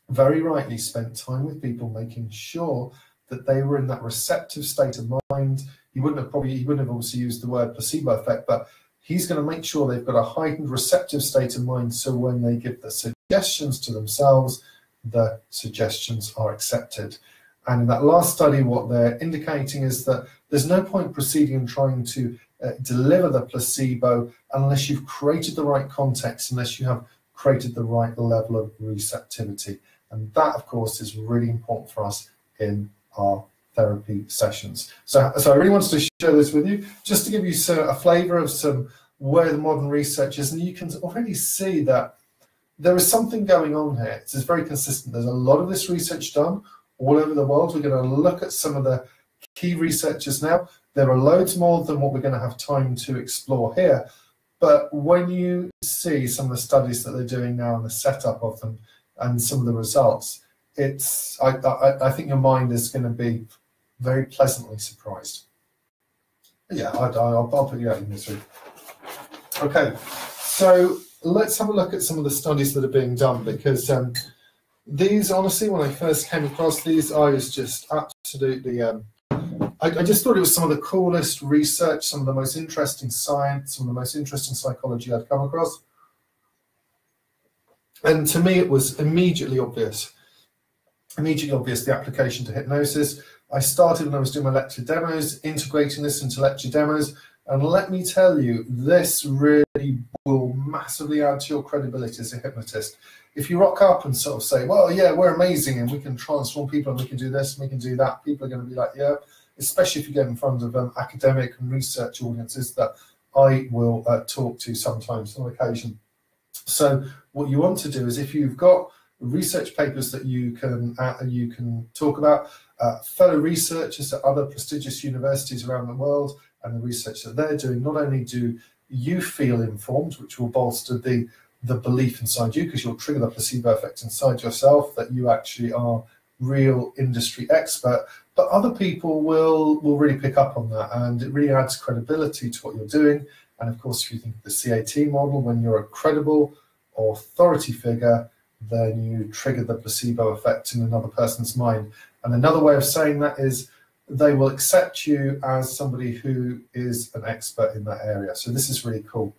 Speaker 1: very rightly spent time with people making sure that they were in that receptive state of mind. He wouldn't have obviously used the word placebo effect, but he's going to make sure they've got a heightened receptive state of mind, so when they give the suggestions to themselves, the suggestions are accepted. And in that last study, what they're indicating is that there's no point proceeding and trying to deliver the placebo unless you've created the right context, unless you have created the right level of receptivity. And that, of course, is really important for us in our therapy sessions. So I really wanted to share this with you, just to give you a flavour of where the modern research is. And you can already see that there is something going on here. It's very consistent. There's a lot of this research done all over the world. We're going to look at some of the key researchers now. There are loads more than what we're going to have time to explore here. But when you see some of the studies that they're doing now and the setup of them and some of the results, I think your mind is going to be very pleasantly surprised. Yeah, I'll put you out in misery. Okay, so let's have a look at some of the studies that are being done, because these, honestly, when I first came across these, I was just absolutely, I just thought it was some of the coolest research, some of the most interesting science, some of the most interesting psychology I'd come across. And to me, it was immediately obvious the application to hypnosis. I started when I was doing my lecture demos, integrating this into lecture demos, and let me tell you, this really will massively add to your credibility as a hypnotist. If you rock up and sort of say, well, yeah, we're amazing and we can transform people and we can do this and we can do that, people are going to be like, yeah, especially if you get in front of academic and research audiences that I will talk to sometimes on occasion. So what you want to do is, if you've got research papers that you can talk about, fellow researchers at other prestigious universities around the world and the research that they're doing, not only do you feel informed, which will bolster the belief inside you, because you'll trigger the placebo effect inside yourself that you actually are real industry expert, but other people will really pick up on that, and it really adds credibility to what you're doing. And of course, if you think of the CAT model, when you're a credible authority figure, then you trigger the placebo effect in another person's mind. And another way of saying that is they will accept you as somebody who is an expert in that area. So this is really cool.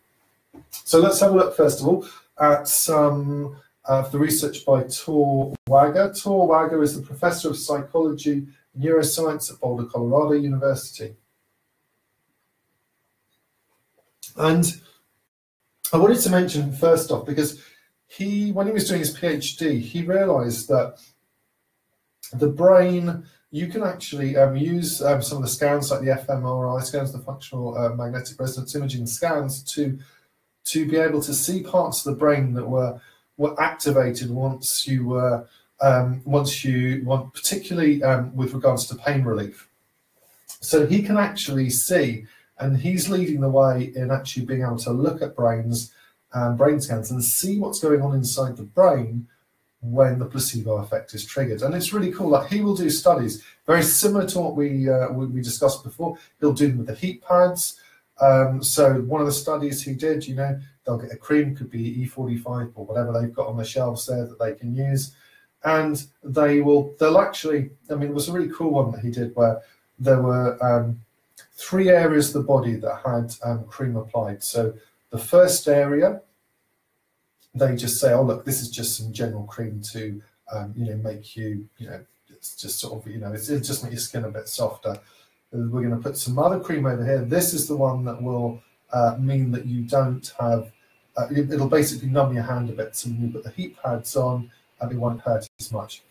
Speaker 1: So let's have a look, first of all, at some of the research by Tor Wager. Tor Wager is the professor of psychology and neuroscience at Boulder, Colorado University. And I wanted to mention him first off because when he was doing his PhD, he realized that the brain, you can actually use some of the scans like the fMRI scans, the functional magnetic resonance imaging scans, to be able to see parts of the brain that were activated once you were particularly with regards to pain relief. So he can actually see, and he's leading the way in actually being able to look at brain scans and see what's going on inside the brain when the placebo effect is triggered. And it's really cool. Like, he will do studies very similar to what we discussed before. He'll do them with the heat pads. So one of the studies he did, they'll get a cream, could be E45 or whatever they've got on the shelves there that they can use, and they'll actually, it was a really cool one that he did where there were 3 areas of the body that had cream applied. So the first area, they just say, oh look, this is just some general cream to make you, it's just sort of, it'll just make your skin a bit softer. We're going to put some other cream over here. This is the one that will mean that you don't have, it'll basically numb your hand a bit. So when you put the heat pads on, it won't hurt as much.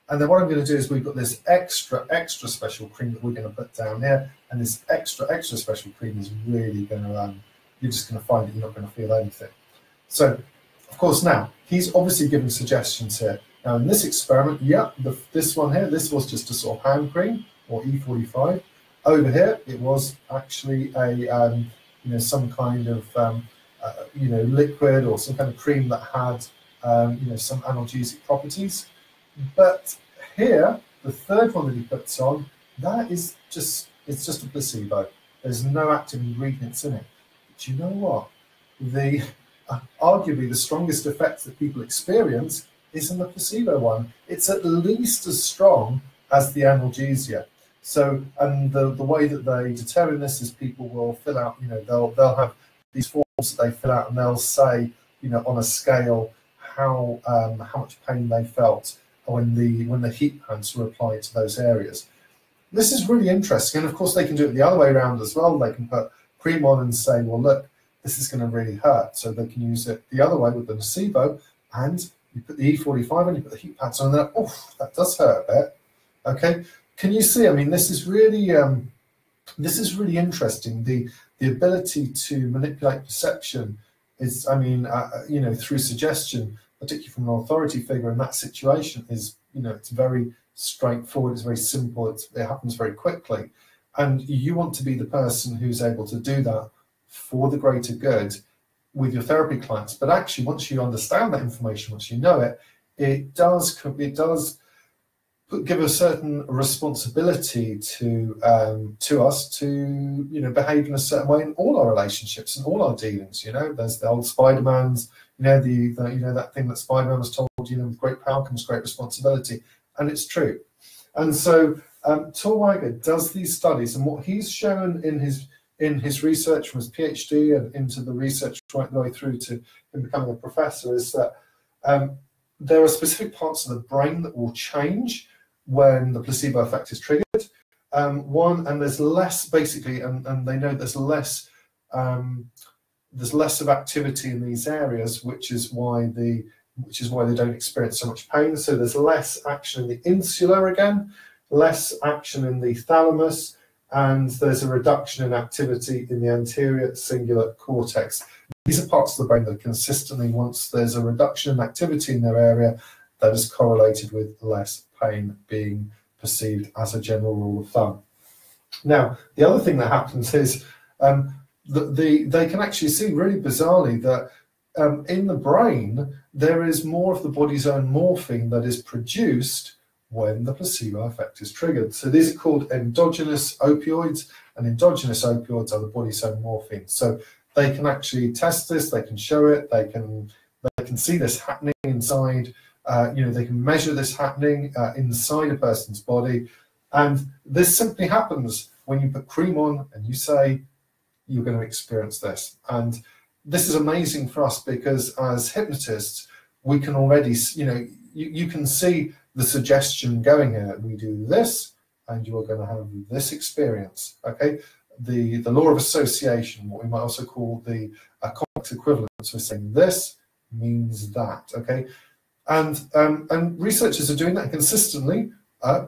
Speaker 1: And then what I'm going to do is we've got this extra special cream that we're going to put down here. And this extra special cream is really going to, you're just going to find that you're not going to feel anything. So, of course, now, he's obviously giving suggestions here. Now, in this experiment, this one here, this was just a sort of hand cream, or E45. Over here, it was actually a, some kind of, liquid or some kind of cream that had, some analgesic properties. But here, the third one that he puts on, that is it's just a placebo. There's no active ingredients in it. But you know what? Arguably the strongest effect that people experience is in the placebo one. It's at least as strong as the analgesia. So, and the way that they determine this is people will fill out, they'll have these forms that they fill out, and they'll say, on a scale how much pain they felt when the heat pads were applied to those areas. This is really interesting, and of course they can do it the other way around as well. They can put cream on and say, well, look, this is going to really hurt. So they can use it the other way with the nocebo, and you put the E45 and you put the heat pads on, and then, oh, that does hurt a bit. Okay, can you see? This is really interesting. The ability to manipulate perception is, through suggestion, particularly from an authority figure in that situation, is, it's very straightforward. It's very simple. It happens very quickly, and you want to be the person who's able to do that for the greater good with your therapy clients. But actually, once you understand that information, once you know it, it does give a certain responsibility to us to behave in a certain way in all our relationships and all our dealings. There's the old Spider-Man's, that thing that Spider-Man was told, with great power comes great responsibility, and it's true. And so Tor Wager does these studies, and what he's shown in his research from his PhD and into the research right the way through to him becoming a professor is that there are specific parts of the brain that will change when the placebo effect is triggered. And there's less, basically, and they know there's less of activity in these areas, which is why they don't experience so much pain. So there's less action in the insula again, less action in the thalamus, and there's a reduction in activity in the anterior cingulate cortex. These are parts of the brain that consistently, once there's a reduction in activity in their area, that is correlated with less pain being perceived as a general rule of thumb. Now, the other thing that happens is they can actually see really bizarrely that in the brain, there is more of the body's own morphine that is produced when the placebo effect is triggered. So these are called endogenous opioids, and endogenous opioids are the body's own morphine. So they can actually test this, they can show it, they can see this happening inside, they can measure this happening inside a person's body. And this simply happens when you put cream on and you say, you're going to experience this. And this is amazing for us because as hypnotists, we can already, you can see the suggestion going here. We do this and you are going to have this experience, okay? The law of association, what we might also call the complex equivalence. We're saying this means that, okay? And researchers are doing that consistently.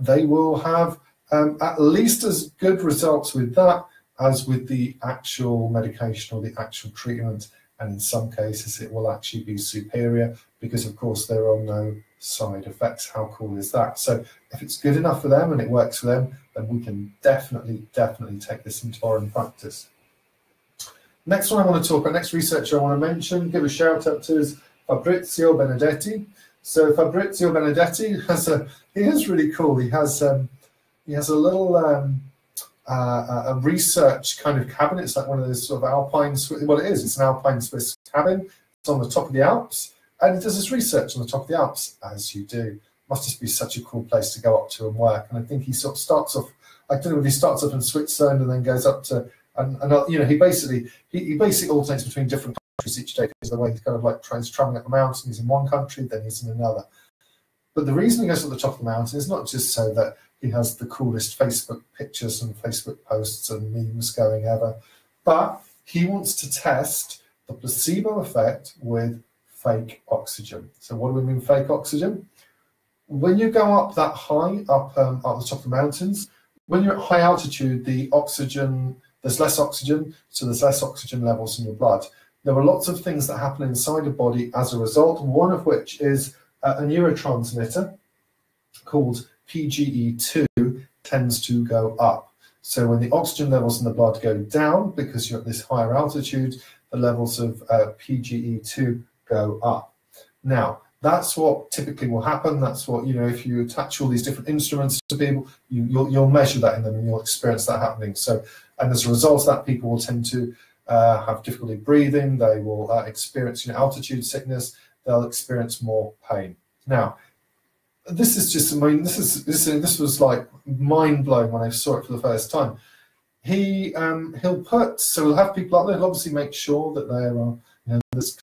Speaker 1: They will have at least as good results with that as with the actual medication or the actual treatment, and in some cases it will actually be superior because of course there are no side effects. How cool is that? So if it's good enough for them and it works for them, then we can definitely take this into our own practice. Next one I want to talk about, next researcher I want to mention, give a shout out to is Fabrizio Benedetti. So Fabrizio Benedetti he is really cool. He has a little a research kind of cabin. It's like one of those sort of alpine, well it is, it's an alpine Swiss cabin. It's on the top of the Alps, and he does his research on the top of the Alps, as you do. Must just be such a cool place to go up to and work. And I think he sort of starts off, I don't know if he starts off in Switzerland and then goes up to, he basically alternates between different countries each day because the way he's kind of like traveling up the mountain. He's in one country, then he's in another. But the reason he goes to the top of the mountain is not just so that he has the coolest Facebook pictures and Facebook posts and memes going ever, but he wants to test the placebo effect with fake oxygen. So what do we mean fake oxygen? When you go up that high, up the top of the mountains, when you're at high altitude, the oxygen, there's less oxygen, so there's less oxygen levels in your blood. There are lots of things that happen inside the body as a result, one of which is a neurotransmitter called PGE2 tends to go up. So when the oxygen levels in the blood go down, because you're at this higher altitude, the levels of PGE2 go up. Now, that's what typically will happen. That's what, if you attach all these different instruments to people, you'll measure that in them and you'll experience that happening. So, and as a result of that, people will tend to have difficulty breathing. They will experience altitude sickness. They'll experience more pain. Now, this is just, this was like mind blowing when I saw it for the first time. He'll have people up there. He'll obviously make sure that there are, there's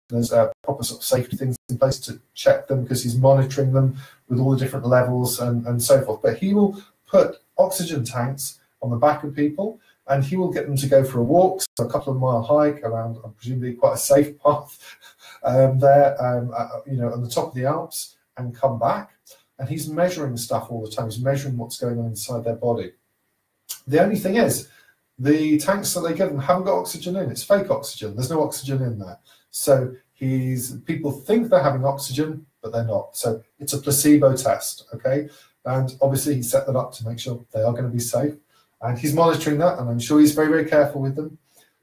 Speaker 1: proper sort of safety things in place to check them because he's monitoring them with all the different levels and so forth. But he will put oxygen tanks on the back of people, and he will get them to go for a walk, so a couple of mile hike around, presumably quite a safe path on the top of the Alps, and come back. And he's measuring stuff all the time. He's measuring what's going on inside their body. The only thing is, the tanks that they give them haven't got oxygen in. It's fake oxygen. There's no oxygen in there. So people think they're having oxygen, but they're not. So it's a placebo test, okay? And obviously he set that up to make sure they are going to be safe. And he's monitoring that, and I'm sure he's very, very careful with them.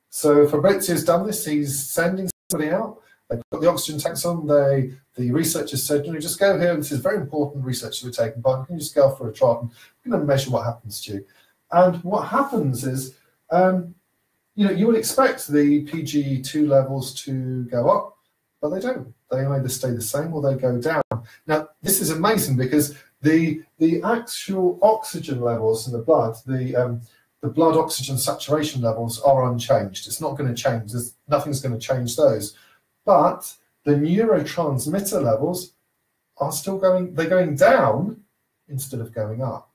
Speaker 1: So Fabrizio's done this. He's sending somebody out. They've got the oxygen tanks on. The researchers said, just go here. This is very important research that we're taking part. You can just go for a trial, and we're going to measure what happens to you. And what happens is, you would expect the PGE2 levels to go up, but they don't. They either stay the same or they go down. Now, this is amazing because the actual oxygen levels in the blood, the blood oxygen saturation levels are unchanged. It's not going to change. Nothing's going to change those. But the neurotransmitter levels are still they're going down instead of going up.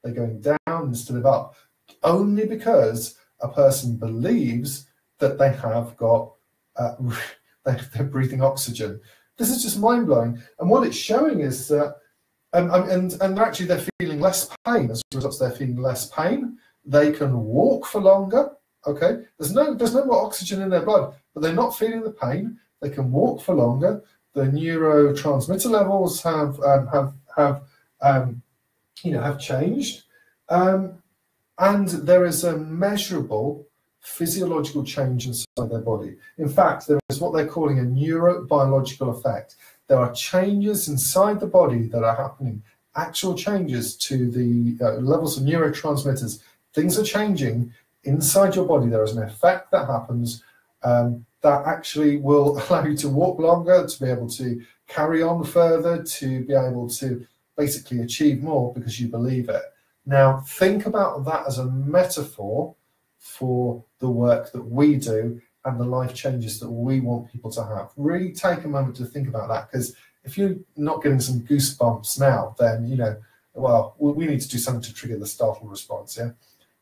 Speaker 1: They're going down instead of up, only because a person believes that they have got, they're breathing oxygen. This is just mind-blowing. And what it's showing is that, and actually they're feeling less pain. As a result, they're feeling less pain. They can walk for longer, okay? There's no more oxygen in their blood, but they're not feeling the pain. They can walk for longer. The neurotransmitter levels have changed. And there is a measurable physiological change inside their body. In fact, there is what they're calling a neurobiological effect. There are changes inside the body that are happening actual changes to the levels of neurotransmitters. Things are changing inside your body. There is an effect that happens that actually will allow you to walk longer, to be able to carry on further, to be able to basically achieve more because you believe it. Now, think about that as a metaphor for the work that we do and the life changes that we want people to have. Really take a moment to think about that, because if you're not getting some goosebumps now, then, you know, well, we need to do something to trigger the startle response, yeah?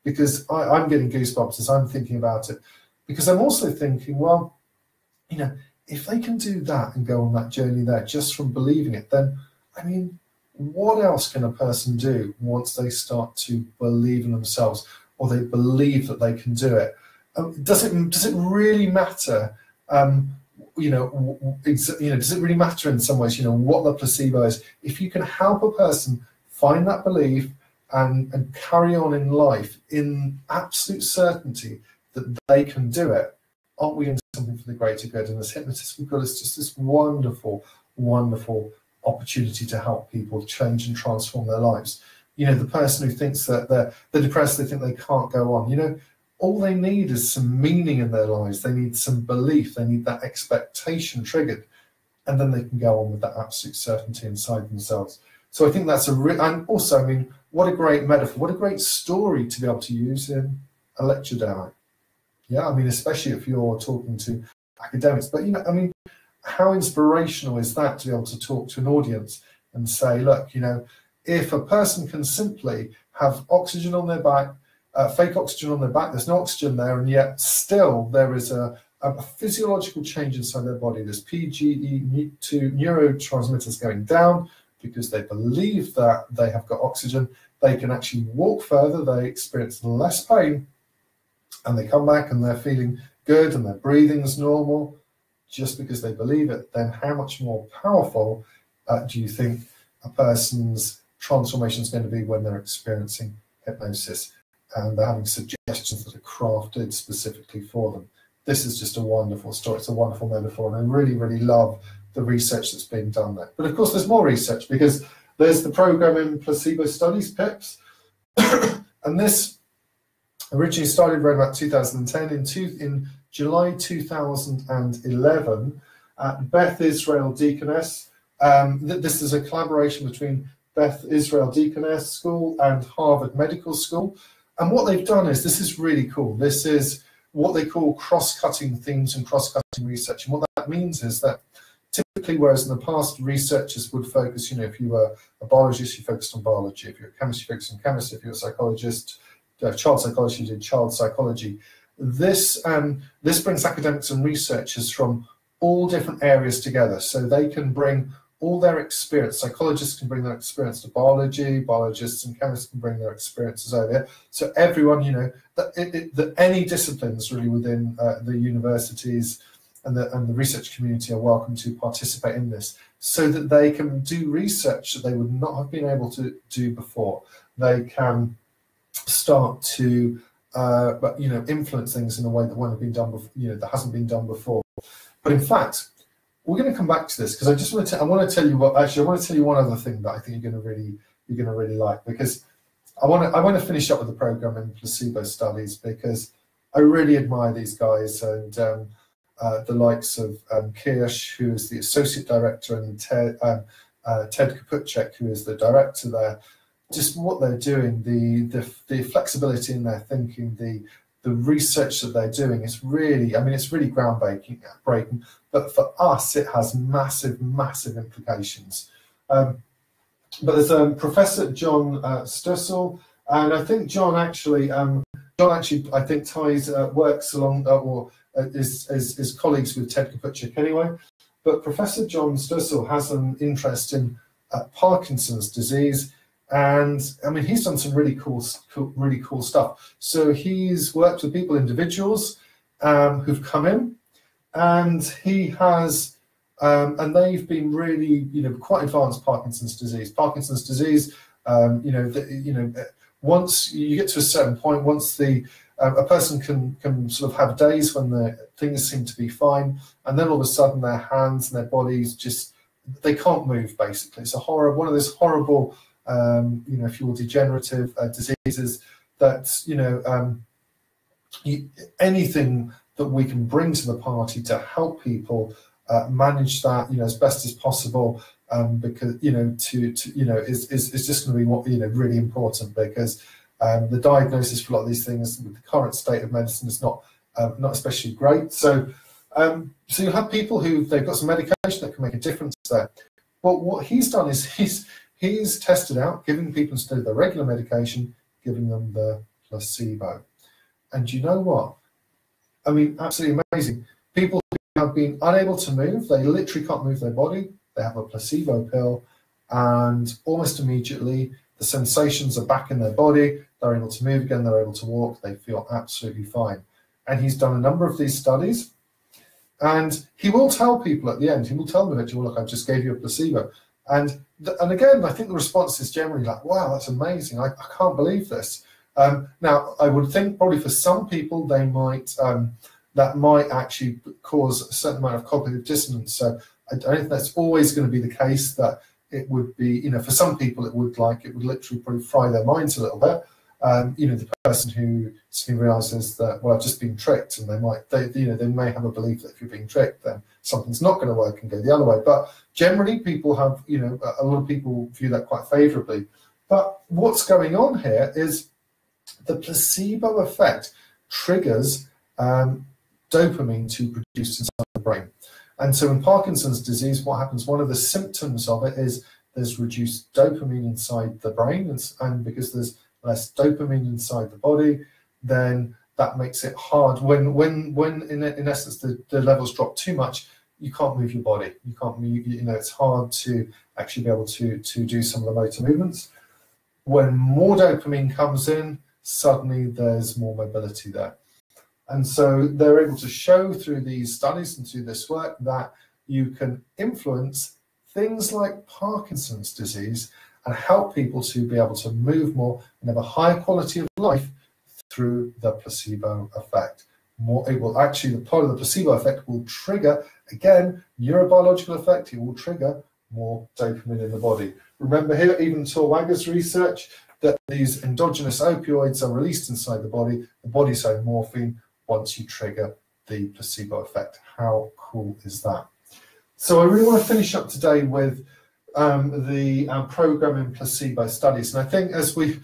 Speaker 1: Because I'm getting goosebumps as I'm thinking about it, because I'm also thinking, well, you know, if they can do that and go on that journey there just from believing it, then, I mean, what else can a person do once they start to believe in themselves, or they believe that they can do it? Does it really matter? Does it really matter in some ways? You know, what the placebo is. If you can help a person find that belief and carry on in life in absolute certainty that they can do it, aren't we into something for the greater good? And as hypnotists, we've got just this wonderful, wonderful opportunity to help people change and transform their lives. You know, the person who thinks that they're depressed, they think they can't go on, you know, all they need is some meaning in their lives. They need some belief. They need that expectation triggered. And then they can go on with that absolute certainty inside themselves. So I think that's and also, I mean, what a great metaphor, what a great story to be able to use in a lecture diary. Yeah, I mean, especially if you're talking to academics. But, you know, I mean, how inspirational is that to be able to talk to an audience and say, look, you know, if a person can simply have oxygen on their back, fake oxygen on their back, there's no oxygen there, and yet still there is a physiological change inside their body. There's PGE2 neurotransmitters going down because they believe that they have got oxygen. They can actually walk further, they experience less pain, and they come back and they're feeling good and their breathing's normal just because they believe it. Then how much more powerful do you think a person's transformation is going to be when they're experiencing hypnosis and they're having suggestions that are crafted specifically for them? This is just a wonderful story. It's a wonderful metaphor, and I really, really love the research that's being done there. But of course, there's more research, because there's the program in placebo studies, PIPS, and this originally started around about 2010. In July 2011, Beth Israel Deaconess. This is a collaboration between Beth Israel Deaconess School and Harvard Medical School. And what they've done is, this is really cool. This is what they call cross-cutting themes and cross-cutting research. And what that means is that typically, whereas in the past researchers would focus, you know, if you were a biologist, you focused on biology. If you're a chemist, you focused on chemistry. If you're a psychologist, child psychology, you did child psychology. This brings academics and researchers from all different areas together, so they can bring all their experience. Psychologists can bring their experience to biology, biologists and chemists can bring their experiences over here. So everyone, you know, that any disciplines really within the universities and the research community are welcome to participate in this, so that they can do research that they would not have been able to do before. They can start to influence things in a way that won't have been done before, you know, that hasn't been done before. But in fact, we're going to come back to this, because I want to tell you one other thing that I think you're going to really like, because I want to finish up with the program in placebo studies, because I really admire these guys, and the likes of Kirsch, who is the associate director, and Ted Kapuchek, who is the director there. Just what they're doing, the flexibility in their thinking, the research that they're doing is really, I mean, it's really groundbreaking. But for us, it has massive, massive implications. But there's Professor John Stussel, and I think John actually I think works along or is colleagues with Ted Kapuchek anyway. But Professor John Stussel has an interest in Parkinson's disease. And I mean, he's done some really cool stuff. So he's worked with individuals who've come in, and he has, and they've been really, you know, quite advanced Parkinson's disease. Parkinson's disease, once you get to a certain point, once a person can sort of have days when things seem to be fine, and then all of a sudden their hands and their bodies they can't move. Basically, it's one of those horrible if you're degenerative diseases, that, anything that we can bring to the party to help people manage that, as best as possible, because, is just going to be what, really important, because the diagnosis for a lot of these things with the current state of medicine is not especially great. So you have people who they've got some medication that can make a difference there. But what he's done is he's tested out giving people, instead of the regular medication, giving them the placebo. And you know what? I mean, absolutely amazing. People who have been unable to move, they literally can't move their body, they have a placebo pill, and almost immediately the sensations are back in their body, they're able to move again, they're able to walk, they feel absolutely fine. And he's done a number of these studies, and he will tell people at the end, he will tell them that, well, look, I just gave you a placebo. And again, I think the response is generally like, wow, that's amazing, I can't believe this. Now, I would think probably for some people, they might that might actually cause a certain amount of cognitive dissonance. So I don't think that's always going to be the case, that it would be, for some people it would literally probably fry their minds a little bit. The person who suddenly realizes that, well, I've just been tricked, and they may have a belief that if you're being tricked, then something's not going to work and go the other way. But generally, people have, a lot of people view that quite favorably. But what's going on here is the placebo effect triggers dopamine to produce inside the brain. And so in Parkinson's disease, what happens, one of the symptoms of it is there's reduced dopamine inside the brain, and because there's less dopamine inside the body, then that makes it hard. When in essence the levels drop too much, you can't move your body. You can't move, it's hard to actually be able to do some of the motor movements. When more dopamine comes in, suddenly there's more mobility there. And so they're able to show through these studies and through this work that you can influence things like Parkinson's disease and help people to be able to move more and have a higher quality of life through the placebo effect. It will actually, the part of the placebo effect will trigger, again, neurobiological effect, it will trigger more dopamine in the body. Remember here, even Torwagger's research, that these endogenous opioids are released inside the body's own morphine, once you trigger the placebo effect. How cool is that? So I really want to finish up today with the program in placebo studies. And I think as we're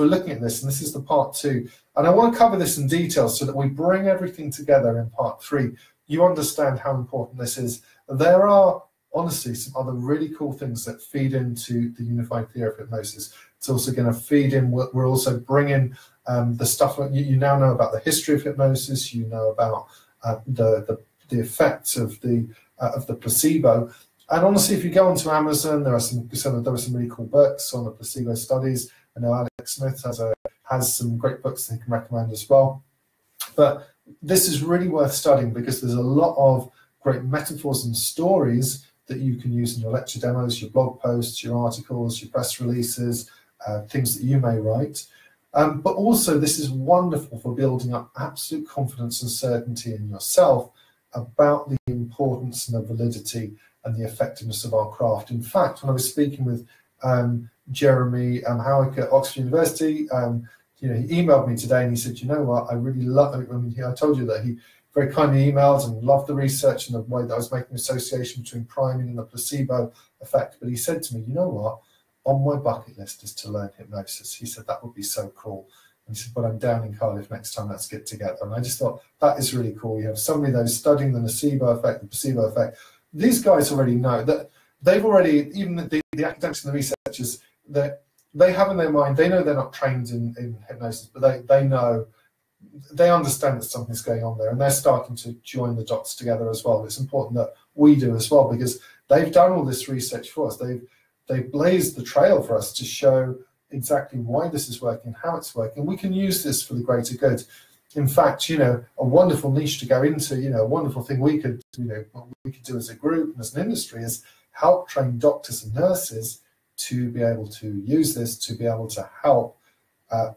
Speaker 1: looking at this, and this is the part 2, and I want to cover this in detail so that we bring everything together in part 3. You understand how important this is. There are honestly some other really cool things that feed into the unified theory of hypnosis. It's also going to feed in, we're also bringing the stuff that you now know about the history of hypnosis, you know about the effects of the placebo. And honestly, if you go onto Amazon, there are some really cool books on the placebo studies. I know Alex Smith has some great books that he can recommend as well. But this is really worth studying because there's a lot of great metaphors and stories that you can use in your lecture demos, your blog posts, your articles, your press releases, things that you may write. But also, this is wonderful for building up absolute confidence and certainty in yourself about the importance and the validity and the effectiveness of our craft. In fact, when I was speaking with Jeremy Howick at Oxford University, he emailed me today and he said, you know what, I really love, I told you that he very kindly emailed and loved the research and the way that I was making association between priming and the placebo effect. But he said to me, you know what, on my bucket list is to learn hypnosis. He said, that would be so cool. And he said, but I'm down in Cardiff next time, let's get together. And I just thought, that is really cool. You have somebody who's studying the nocebo effect, the placebo effect. These guys already know that they've already, even the academics and the researchers, that they have in their mind, they know they're not trained in hypnosis, but they know, they understand that something's going on there, and they're starting to join the dots together as well. It's important that we do as well, because they've done all this research for us. They've blazed the trail for us to show exactly why this is working, how it's working. We can use this for the greater good. In fact, a wonderful niche to go into, a wonderful thing we could do as a group and as an industry is help train doctors and nurses to be able to use this, to be able to help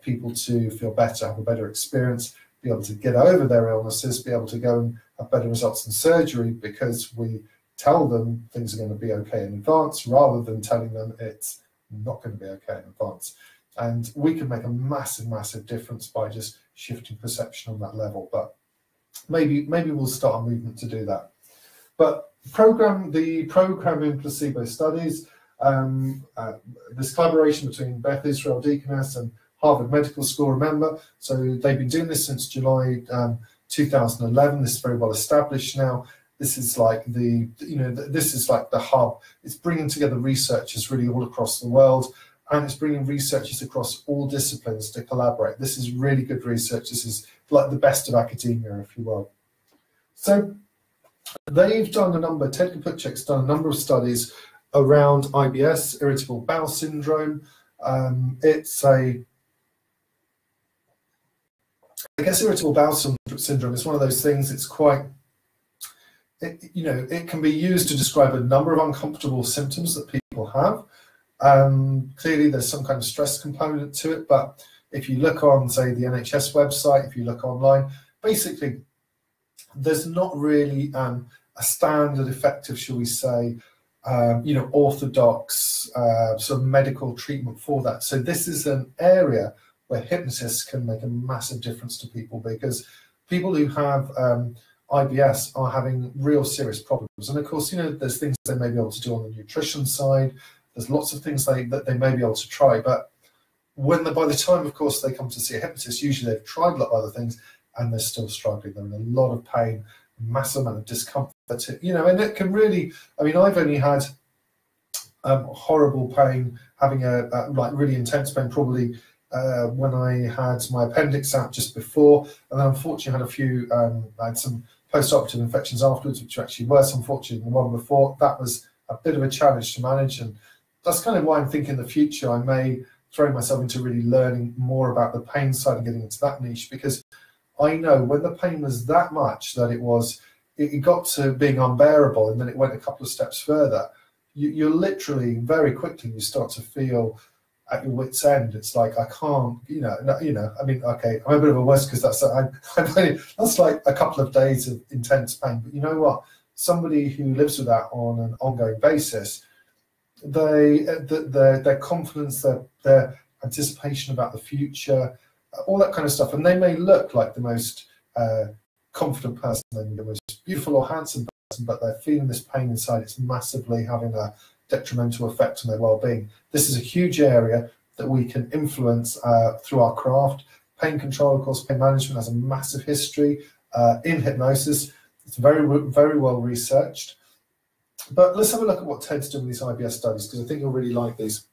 Speaker 1: people to feel better, have a better experience, be able to get over their illnesses, be able to go and have better results in surgery, because we tell them things are going to be okay in advance rather than telling them it's not going to be okay in advance. And we can make a massive, massive difference by just shifting perception on that level. But maybe we'll start a movement to do that. But the program in placebo studies, this collaboration between Beth Israel Deaconess and Harvard Medical School, remember, so they've been doing this since July 2011. This is very well established now. This is like this is like the hub. It's bringing together researchers really all across the world, and it's bringing researchers across all disciplines to collaborate. This is really good research. This is like the best of academia, if you will. So they've done a number, Ted Kaputchik's done a number of studies around IBS, irritable bowel syndrome. I guess irritable bowel syndrome is one of those things. It's quite, it can be used to describe a number of uncomfortable symptoms that people have. Clearly, there's some kind of stress component to it, but if you look on, say, the NHS website, if you look online, basically, there's not really a standard effective, shall we say, orthodox sort of medical treatment for that. So this is an area where hypnotists can make a massive difference to people, because people who have IBS are having real serious problems. And of course, there's things they may be able to do on the nutrition side. There's lots of things that they may be able to try. But by the time, of course, they come to see a hypnotist, usually they've tried a lot of other things and they're still struggling. They're in a lot of pain, a massive amount of discomfort, and it can really, I've only had horrible pain, having a really intense pain, probably when I had my appendix out just before, and then unfortunately I had some post-operative infections afterwards, which were actually worse, unfortunately, than the one before. That was a bit of a challenge to manage, and that's kind of why I'm thinking in the future I may throw myself into really learning more about the pain side and getting into that niche, because I know when the pain was that much that it got to being unbearable, and then it went a couple of steps further. You're literally very quickly, you start to feel at your wit's end. It's like, I can't, okay, I'm a bit of a wuss because that's like a couple of days of intense pain. But you know what? Somebody who lives with that on an ongoing basis, their confidence, their anticipation about the future, all that kind of stuff, and they may look like the most confident person, the most beautiful or handsome person, but they're feeling this pain inside. It's massively having a detrimental effect on their well-being. This is a huge area that we can influence through our craft. Pain control, of course, pain management has a massive history in hypnosis. It's very, very well researched. But let's have a look at what Ted's doing with these IBS studies, because I think you'll really like these.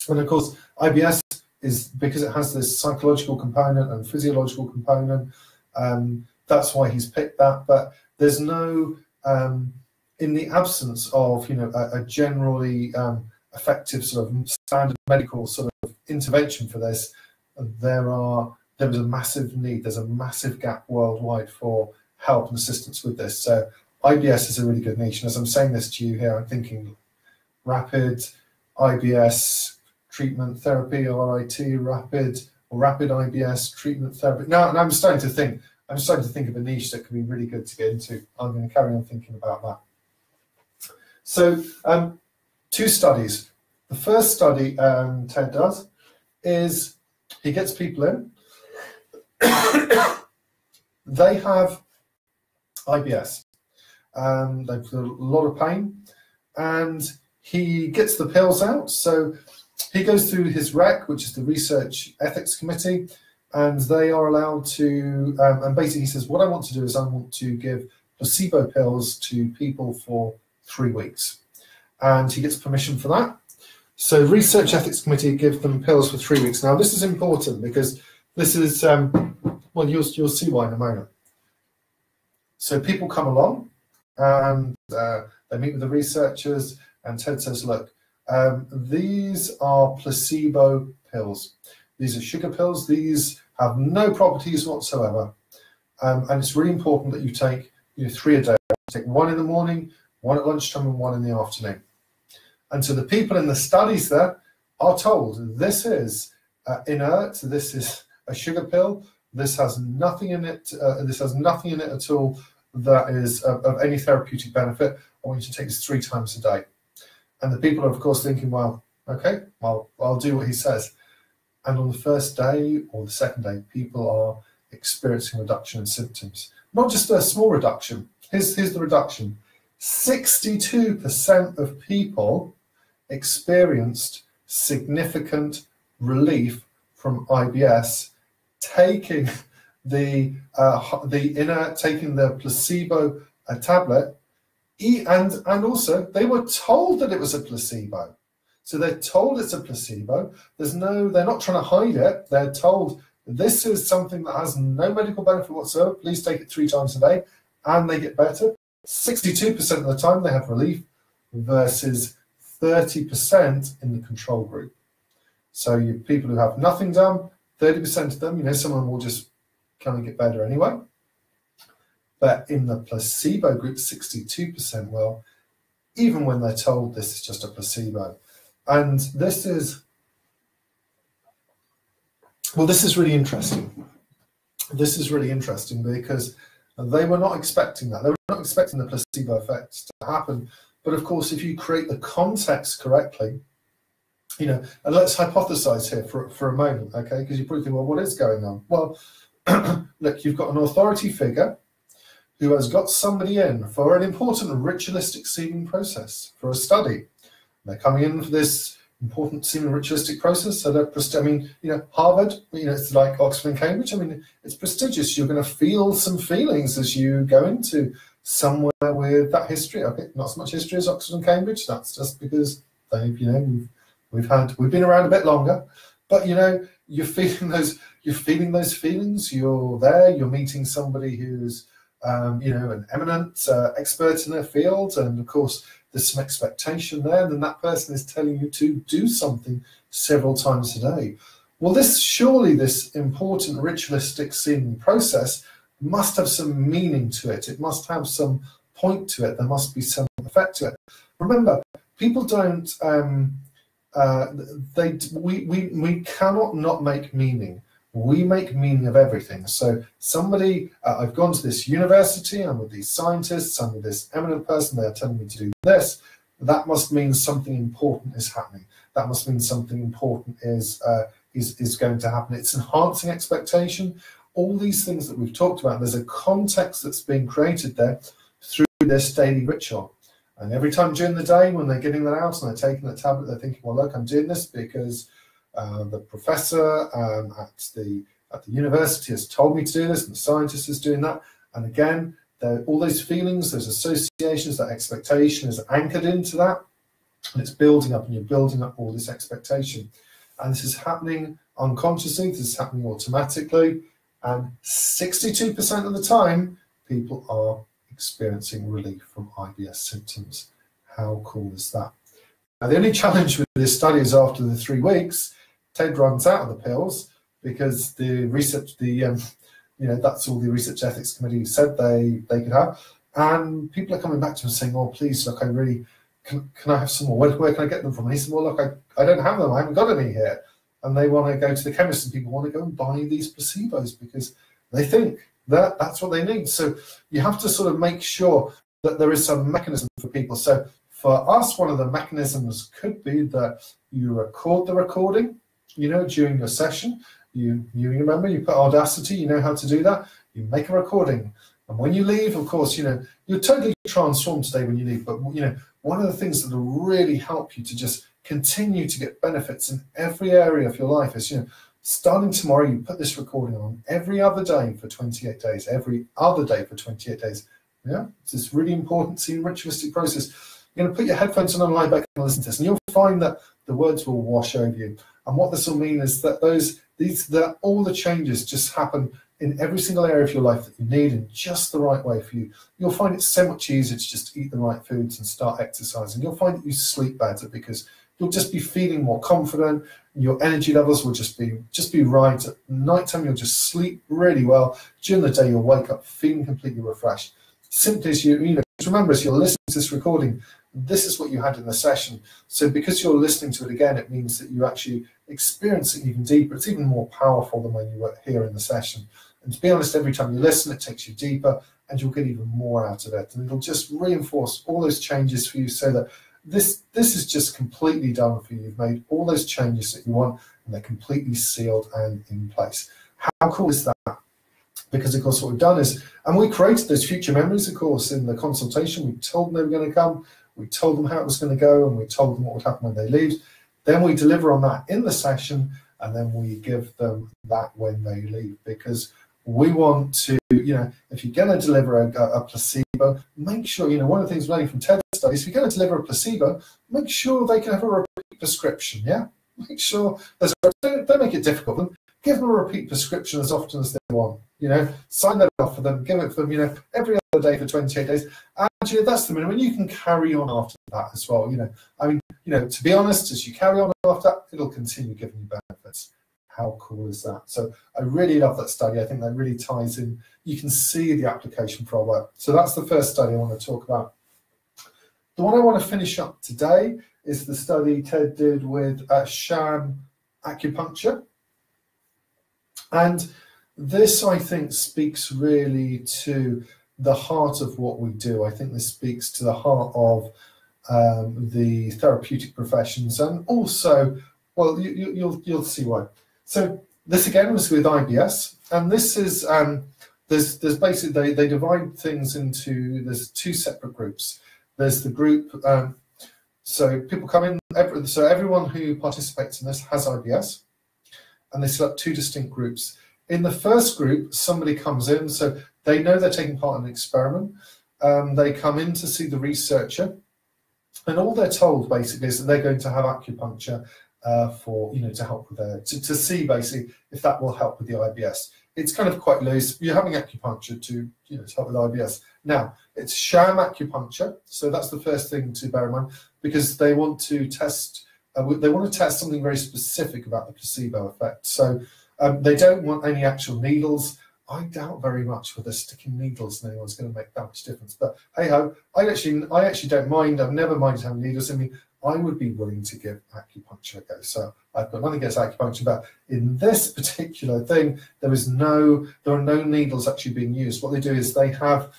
Speaker 1: And of course, IBS is, because it has this psychological component and physiological component, that's why he's picked that. But there's no, in the absence of a generally effective sort of standard medical sort of intervention for this, there is a massive need. There's a massive gap worldwide for help and assistance with this. So IBS is a really good niche. And as I'm saying this to you here, I'm thinking rapid IBS treatment therapy, RIT, rapid IBS treatment therapy. Now, and I'm starting to think of a niche that could be really good to get into. I'm going to carry on thinking about that. So, two studies. The first study Ted does is he gets people in. They have IBS. They've got a lot of pain, and he gets the pills out. So he goes through his REC, which is the Research Ethics Committee, and they are allowed to, and basically he says, what I want to do is I want to give placebo pills to people for 3 weeks. And he gets permission for that. So Research Ethics Committee gives them pills for 3 weeks. Now this is important because this is, well, you'll see why in a moment. So people come along and they meet with the researchers, and Ted says, look, these are placebo pills. These are sugar pills. These have no properties whatsoever. And it's really important that you take 3 a day. Take 1 in the morning, 1 at lunchtime, and 1 in the afternoon. And so the people in the studies there are told, this is inert, this is a sugar pill, this has nothing in it, at all that is of any therapeutic benefit. I want you to take this 3 times a day. And the people are, of course, thinking, well, Okay, I'll do what he says. And on the first day or the second day, people are experiencing reduction in symptoms. Not just a small reduction. Here's the reduction. 62% of people experienced significant relief from IBS taking the placebo tablet, and also they were told that it was a placebo. So they're told it's a placebo. They're not trying to hide it. They're told this is something that has no medical benefit whatsoever. Please take it 3 times a day, and they get better. 62% of the time they have relief versus 30% in the control group. So you people who have nothing done, 30% of them, someone will just kind of get better anyway. But in the placebo group, 62% will, even when they're told this is just a placebo. And this is really interesting. This is really interesting because they were not expecting that. They were not expecting the placebo effect to happen. But of course, if you create the context correctly, and let's hypothesize here for a moment, okay? Because you probably think, well, what is going on? Well, look, you've got an authority figure who has got somebody in for an important ritualistic seeming process, for a study. They're coming in for this important seeming ritualistic process. So Harvard, it's like Oxford and Cambridge. It's prestigious. You're going to feel some feelings as you go into somewhere with that history. Okay, not so much history as Oxford and Cambridge. That's just because we've been around a bit longer. But you're feeling those feelings. You're there. You're meeting somebody who's an eminent expert in their field, and of course there's some expectation there, and then that person is telling you to do something several times a day. Well, surely this important ritualistic seeming process must have some meaning to it. It must have some point to it. There must be some effect to it. Remember, people don't. We cannot not make meaning. We make meaning of everything. So I've gone to this university, I'm with these scientists, I'm with this eminent person, they're telling me to do this. That must mean something important is happening. That must mean something important is going to happen. It's enhancing expectation. All these things that we've talked about, there's a context that's being created there through this daily ritual. And every time during the day when they're getting that out and they're taking the tablet, they're thinking, well, look, I'm doing this because the professor at the university has told me to do this, and the scientist is doing that. And again, all those feelings, those associations, that expectation is anchored into that, and it's building up, and you're building up all this expectation. And this is happening unconsciously, this is happening automatically, and 62% of the time, people are experiencing relief from IBS symptoms. How cool is that? Now, the only challenge with this study is after the 3 weeks, Ted runs out of the pills because the research, that's all the research ethics committee said they could have, and people are coming back to him saying, "Oh, please, look, I really can I have some more? Where can I get them from?" And he said, "Well, look, I don't have them. I haven't got any here." And they want to go to the chemist, and people want to go and buy these placebos because they think that's what they need. So you have to sort of make sure that there is some mechanism for people. So for us, one of the mechanisms could be that you record the recording, during your session. You remember, you put Audacity, you know how to do that. You make a recording. And when you leave, of course, you're totally transformed today when you leave. But, one of the things that will really help you to just continue to get benefits in every area of your life is, starting tomorrow, you put this recording on every other day for 28 days, every other day for 28 days. Yeah, it's this really important ritualistic process. You're going to put your headphones on and lie back and listen to this, and you'll find that the words will wash over you. And what this will mean is that all the changes just happen in every single area of your life that you need in just the right way for you. You'll find it so much easier to just eat the right foods and start exercising. You'll find that you sleep better because you'll just be feeling more confident. Your energy levels will just be right. At nighttime, you'll just sleep really well. During the day, you'll wake up feeling completely refreshed. Simply as remember, as you're listening to this recording, this is what you had in the session. So because you're listening to it again, it means that you actually experience it even deeper. It's even more powerful than when you were here in the session. And to be honest, every time you listen, it takes you deeper and you'll get even more out of it. And it'll just reinforce all those changes for you so that this is just completely done for you. You've made all those changes that you want, and they're completely sealed and in place. How cool is that? Because of course what we've done is, and we created those future memories, of course, in the consultation. We told them they were going to come, we told them how it was going to go, and we told them what would happen when they leave. Then we deliver on that in the session, and then we give them that when they leave, because we want to, if you're going to deliver a placebo, make sure, one of the things we're learning from TED studies, if you're going to deliver a placebo, make sure they can have a repeat prescription, yeah? Make sure don't make it difficult for them. Give them a repeat prescription as often as they want, sign that off for them, give it for them, every other day for 28 days. And that's the minimum. You can carry on after that as well, to be honest, as you carry on after that, it'll continue giving you benefits. How cool is that? So I really love that study. I think that really ties in. You can see the application for our work. So that's the first study I want to talk about. The one I want to finish up today is the study Ted did with sham acupuncture. And this, I think, speaks really to the heart of what we do. I think this speaks to the heart of the therapeutic professions, and also, well, you'll see why. So this again was with IBS, and this is there's basically they divide things into, there's two separate groups. There's the group, so people come in, so everyone who participates in this has IBS, and they select two distinct groups. In the first group, somebody comes in, so they know they're taking part in an experiment. They come in to see the researcher, and all they're told basically is that they're going to have acupuncture for, to help with to see basically if that will help with the IBS. It's kind of quite loose. You're having acupuncture to, to help with IBS. Now, it's sham acupuncture, so that's the first thing to bear in mind, because they want to test. They want to test something very specific about the placebo effect. So they don't want any actual needles. I doubt very much whether sticking needles in anyone's going to make that much difference. But hey ho, I actually don't mind. I've never minded having needles in me. I would be willing to give acupuncture a go. So I've got nothing against acupuncture, but in this particular thing, there are no needles actually being used. What they do is they have,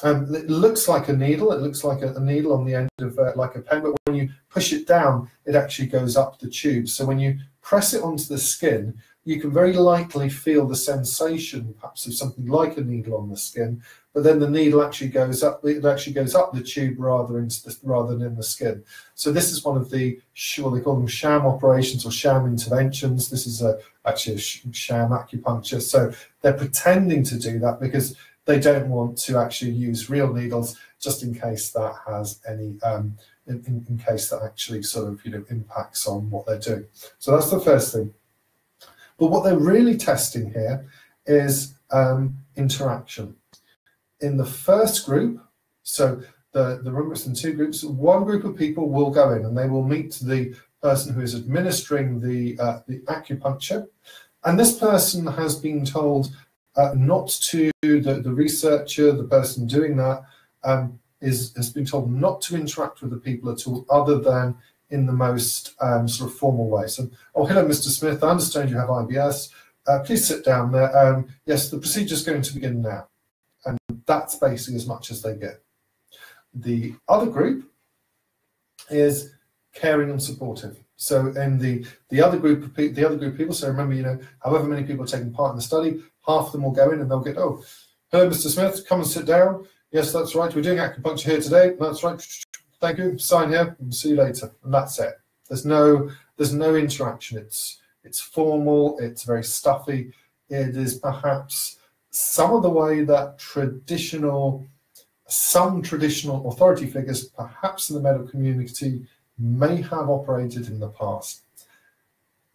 Speaker 1: it looks like a needle. It looks like a needle on the end of like a pen, but when you push it down, it actually goes up the tube. So when you press it onto the skin, you can very likely feel the sensation, perhaps of something like a needle on the skin, but then the needle actually goes up. It actually goes up the tube rather than in the skin. So this is one of the, what they call them, sham operations or sham interventions. This is actually a sham acupuncture. So they're pretending to do that because they don't want to actually use real needles, just in case that has any, in case that actually sort of impacts on what they're doing. So that's the first thing. But what they're really testing here is interaction. In the first group, so the members in two groups, one group of people will go in and they will meet the person who is administering the acupuncture, and this person has been told not to, the researcher, the person doing that, has been told not to interact with the people at all, other than in the most sort of formal way. So, oh, hello, Mr. Smith, I understand you have IBS. Please sit down there. Yes, the procedure is going to begin now. And that's basically as much as they get. The other group is caring and supportive. So in the other group of people, so remember, however many people are taking part in the study, half of them will go in and they'll get, oh, hello, Mr. Smith, come and sit down. Yes, that's right. We're doing acupuncture here today. That's right. Thank you. Sign here. And see you later. And that's it. There's no interaction. It's formal. It's very stuffy. It is perhaps some of the way that some traditional authority figures, perhaps in the medical community, may have operated in the past.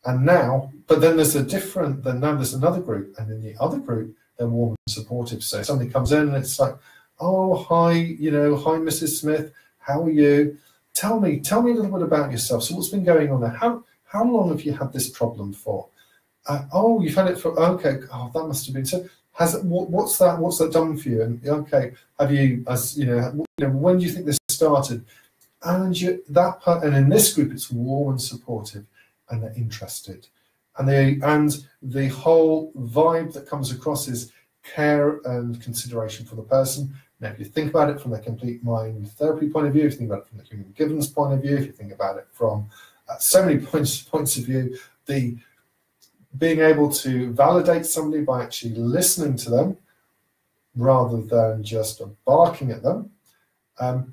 Speaker 1: And now, but then there's another group, and in the other group, they're warm and supportive. So somebody comes in and it's like, oh, hi, hi, Mrs. Smith, how are you? Tell me a little bit about yourself. So what's been going on there? How long have you had this problem for? Oh, you've had it for, okay, oh, that must have been, so what's that done for you? And okay, have you, when do you think this started? And in this group, it's warm and supportive, and they're interested, and the whole vibe that comes across is care and consideration for the person. Now, if you think about it from the complete mind therapy point of view, if you think about it from the human givens point of view, if you think about it from so many points of view, the being able to validate somebody by actually listening to them rather than just barking at them,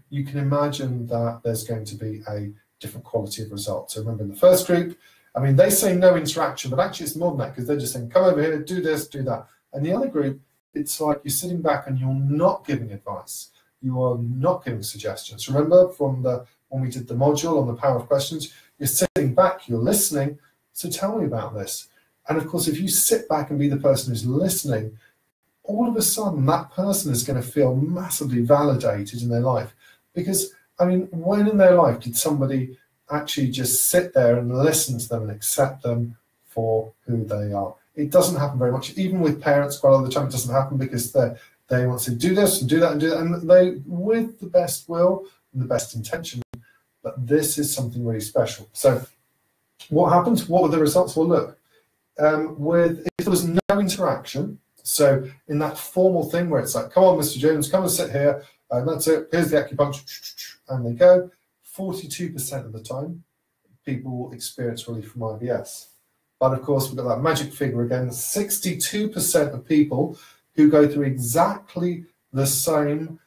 Speaker 1: you can imagine that there's going to be a different quality of result. So remember, in the first group, I mean, they say no interaction, but actually it's more than that, because they're just saying, come over here, do this, do that. And the other group, it's like you're sitting back and you're not giving advice. You are not giving suggestions. Remember from when we did the module on the power of questions, you're sitting back, you're listening, so tell me about this. And of course, if you sit back and be the person who's listening, all of a sudden that person is going to feel massively validated in their life. Because, I mean, when in their life did somebody actually just sit there and listen to them and accept them for who they are? It doesn't happen very much. Even with parents, quite a lot of the time it doesn't happen, because they want to do this and do that and do that, and they, with the best will and the best intention, but this is something really special. So what happened? What were the results? Well, look, if there was no interaction, so in that formal thing where it's like, come on, Mr. Jones, come and sit here, and that's it, here's the acupuncture, and they go, 42% of the time, people experience relief from IBS. But of course, we've got that magic figure again, 62% of people who go through exactly the same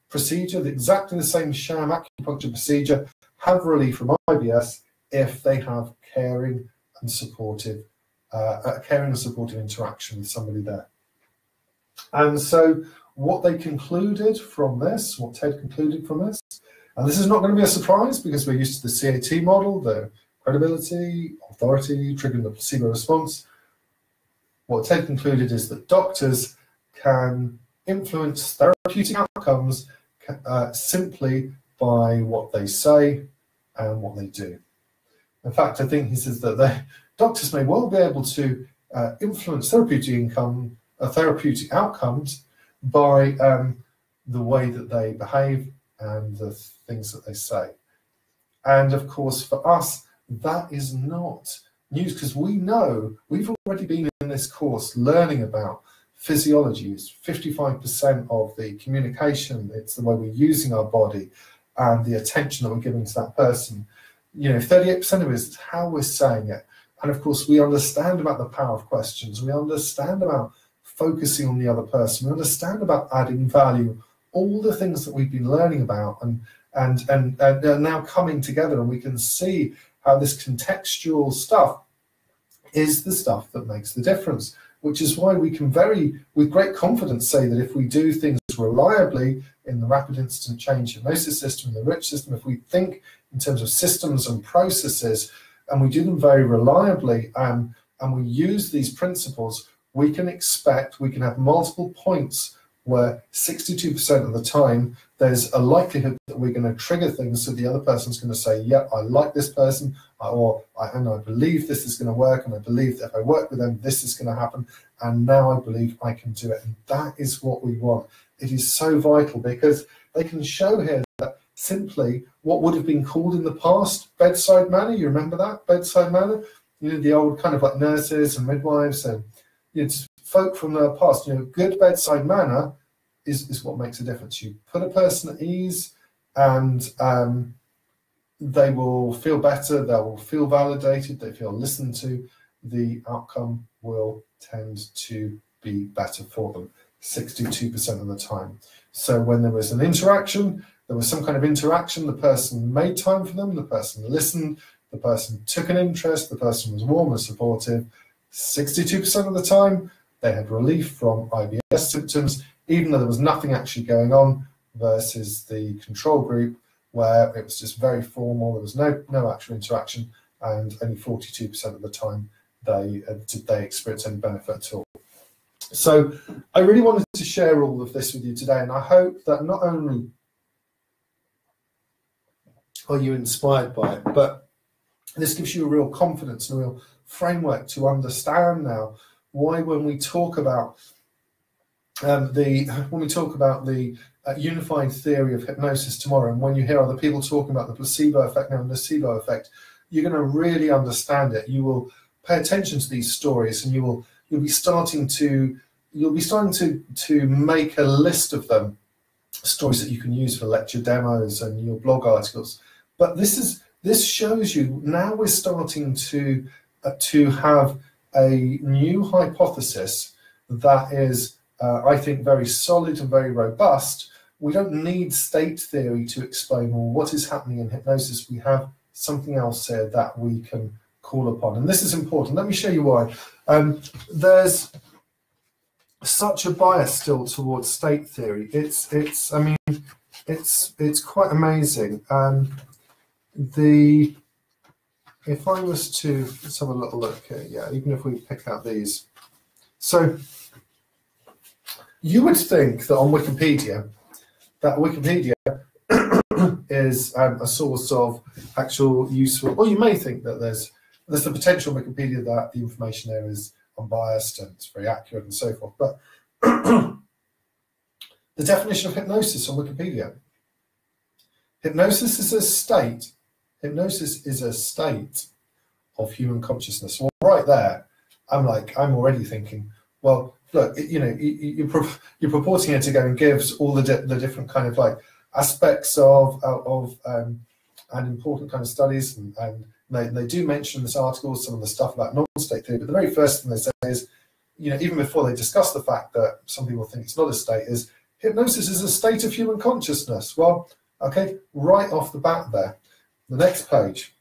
Speaker 1: procedure, exactly the same sham acupuncture procedure, have relief from IBS if they have caring and supportive interaction with somebody there. And so what they concluded from this, what Ted concluded from this, and this is not going to be a surprise because we're used to the CAT model, the credibility, authority, triggering the placebo response. What Ted concluded is that doctors can influence therapeutic outcomes simply by what they say and what they do. In fact, I think he says that doctors may well be able to influence therapeutic outcomes by the way that they behave and the things that they say. And of course, for us, that is not news, because we know, we've already been in this course learning about physiology. It's 55% of the communication. It's the way we're using our body and the attention that we're giving to that person. You know, 38% of it is how we're saying it. And of course, we understand about the power of questions. We understand about focusing on the other person. We understand about adding value. All the things that we've been learning about and are now coming together, and we can see how this contextual stuff is the stuff that makes the difference, which is why we can with great confidence say that if we do things reliably in the rapid instant change hypnosis system, the rich system, if we think in terms of systems and processes, and we do them very reliably, and we use these principles, we can have multiple points where 62% of the time there's a likelihood that we're going to trigger things, so the other person's going to say, yeah, I like this person, and I believe this is going to work, and I believe that if I work with them, this is going to happen, and now I believe I can do it. And that is what we want. It is so vital, because they can show here that simply what would have been called in the past bedside manner, you remember that, bedside manner? You know, the old kind of like nurses and midwives and folk from the past, good bedside manner is what makes a difference. You put a person at ease, and they will feel better, they will feel validated, they feel listened to, the outcome will tend to be better for them 62% of the time. So when there was an interaction, there was some kind of interaction, the person made time for them, the person listened, the person took an interest, the person was warm and supportive, 62% of the time, they had relief from IBS symptoms, even though there was nothing actually going on, versus the control group, where it was just very formal, there was no actual interaction, and only 42% of the time did they experience any benefit at all. So I really wanted to share all of this with you today, and I hope that not only are you inspired by it, but this gives you a real confidence and a real framework to understand now why when we talk about the unified theory of hypnosis tomorrow, and when you hear other people talking about the placebo effect now and the nocebo effect, you're going to really understand it. You will pay attention to these stories, and you'll be starting to make a list of them stories that you can use for lecture demos and your blog articles. But this shows you now we're starting to have a new hypothesis that is, I think, very solid and very robust. We don't need state theory to explain, well, what is happening in hypnosis. We have something else here that we can call upon, and this is important. Let me show you why. There's such a bias still towards state theory. It's quite amazing. If I was to, let's have a little look here, yeah, even if we pick out these. So you would think that on Wikipedia, is a source of actual useful, or you may think that there's the potential on Wikipedia that the information there is unbiased and it's very accurate and so forth. But the definition of hypnosis on Wikipedia: hypnosis is a state. Hypnosis is a state of human consciousness. Well, right there, I'm already thinking, well, look, you're purporting it to go and gives all the different kind of like aspects of and important kind of studies, and they do mention in this article some of the stuff about non-state theory, but the very first thing they say is, even before they discuss the fact that some people think it's not a state, is hypnosis is a state of human consciousness. Well, okay, right off the bat there. The next page,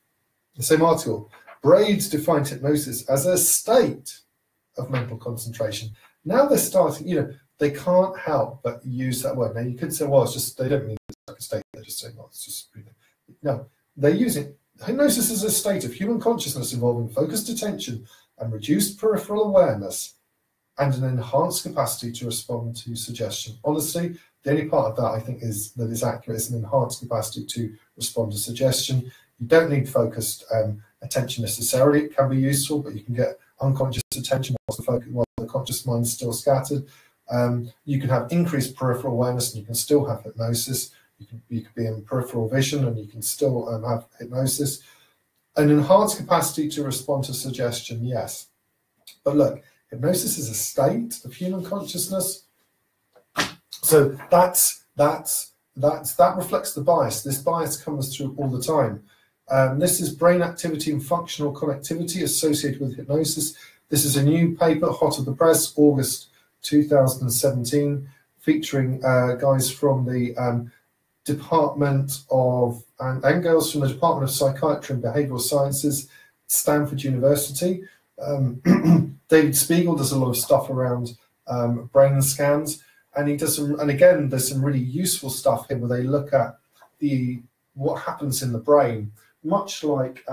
Speaker 1: the same article, Braid defined hypnosis as a state of mental concentration. Now they're starting, they can't help but use that word. Now you could say, well, it's just, they don't mean it's like a state, they're just saying, well, it's just, no, they're using, hypnosis is a state of human consciousness involving focused attention and reduced peripheral awareness and an enhanced capacity to respond to suggestion. Honestly, the only part of that I think is accurate is an enhanced capacity to respond to suggestion. You don't need focused attention necessarily. It can be useful, but you can get unconscious attention while the conscious mind is still scattered. You can have increased peripheral awareness and you can still have hypnosis. You could be in peripheral vision and you can still have hypnosis. An enhanced capacity to respond to suggestion, yes. But look, hypnosis is a state of human consciousness. So that reflects the bias. This bias comes through all the time. This is brain activity and functional connectivity associated with hypnosis. This is a new paper, hot off the press, August 2017, featuring guys from the Department of, and girls from the Department of Psychiatry and Behavioral Sciences, Stanford University. David Spiegel does a lot of stuff around brain scans. And he does some, and again, there's some really useful stuff here where they look at what happens in the brain, much like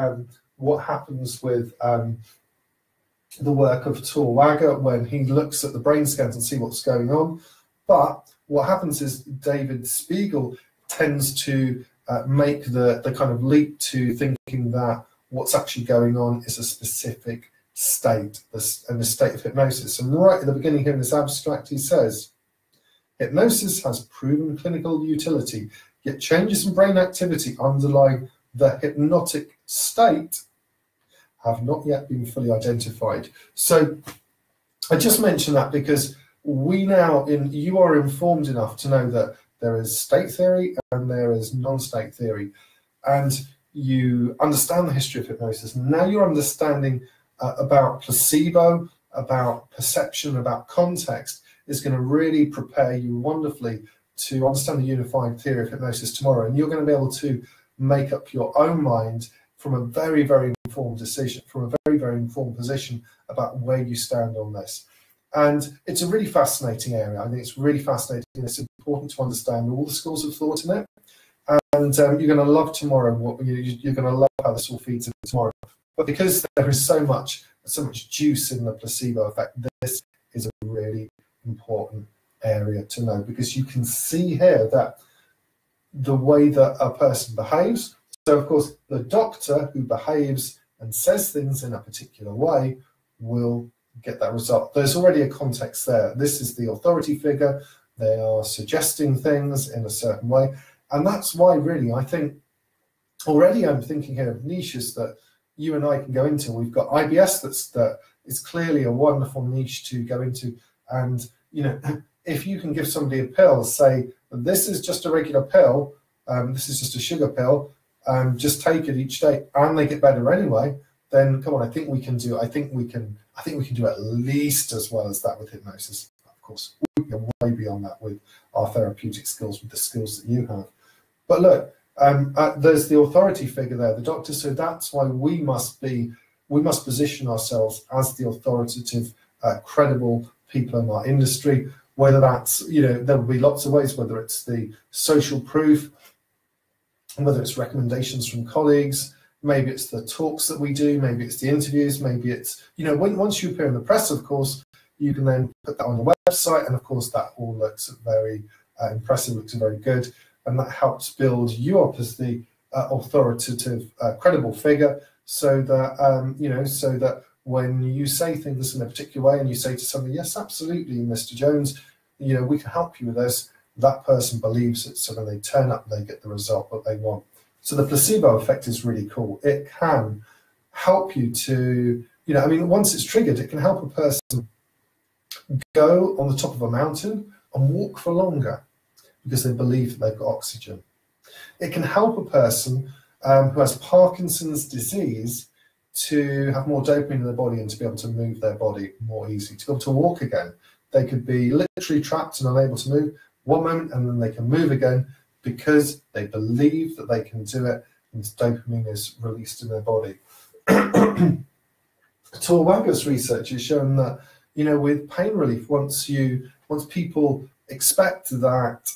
Speaker 1: what happens with the work of Tor Wager when he looks at the brain scans and see what's going on. But what happens is David Spiegel tends to make the kind of leap to thinking that what's actually going on is a specific state, and the state of hypnosis. And right at the beginning here in this abstract, he says, hypnosis has proven clinical utility, yet changes in brain activity underlying the hypnotic state have not yet been fully identified. So I just mention that because you are informed enough to know that there is state theory and there is non-state theory, and you understand the history of hypnosis. Now you're understanding about placebo, about perception, about context, is going to really prepare you wonderfully to understand the unified theory of hypnosis tomorrow. And you're going to be able to make up your own mind from a very, very informed decision, from a very, very informed position about where you stand on this. And it's a really fascinating area. I think it's really fascinating. It's important to understand all the schools of thought in it. And you're going to love tomorrow. You're going to love how this all feeds into tomorrow. But because there is so much juice in the placebo effect, this is a really important area to know, because you can see here that the way that a person behaves. So, of course, the doctor who behaves and says things in a particular way will get that result. There's already a context there. This is the authority figure. They are suggesting things in a certain way. And that's why, really, I think already I'm thinking here of niches that you and I can go into. We've got IBS that is clearly a wonderful niche to go into. And, if you can give somebody a pill, say, this is just a regular pill, this is just a sugar pill, just take it each day, and they get better anyway, then come on, I think we can do at least as well as that with hypnosis. Of course, we can go way beyond that with our therapeutic skills, with the skills that you have. But look, there's the authority figure there, the doctor. So that's why we must position ourselves as the authoritative, credible people in our industry. Whether that's, there will be lots of ways, whether it's the social proof, whether it's recommendations from colleagues, maybe it's the talks that we do, maybe it's the interviews, maybe it's, once you appear in the press, of course, you can then put that on the website, and of course that all looks very impressive, looks very good, and that helps build you up as the authoritative, credible figure, so that so that when you say things in a particular way and you say to somebody, yes, absolutely, Mr. Jones, we can help you with this, that person believes it, so when they turn up, they get the result that they want. So the placebo effect is really cool. It can help you to, once it's triggered, it can help a person go on the top of a mountain and walk for longer because they believe that they've got oxygen. It can help a person who has Parkinson's disease to have more dopamine in their body and to be able to move their body more easily, to be able to walk again. They could be literally trapped and unable to move one moment, and then they can move again because they believe that they can do it, and dopamine is released in their body. Torwagger's research has shown that, with pain relief, once people expect that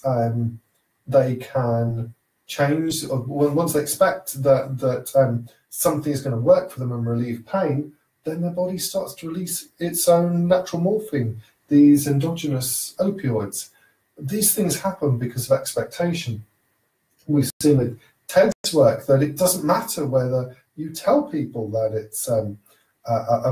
Speaker 1: they can change, or once they expect that something is going to work for them and relieve pain, then their body starts to release its own natural morphine, these endogenous opioids. These things happen because of expectation. We've seen with Ted's work that it doesn't matter whether you tell people that it's a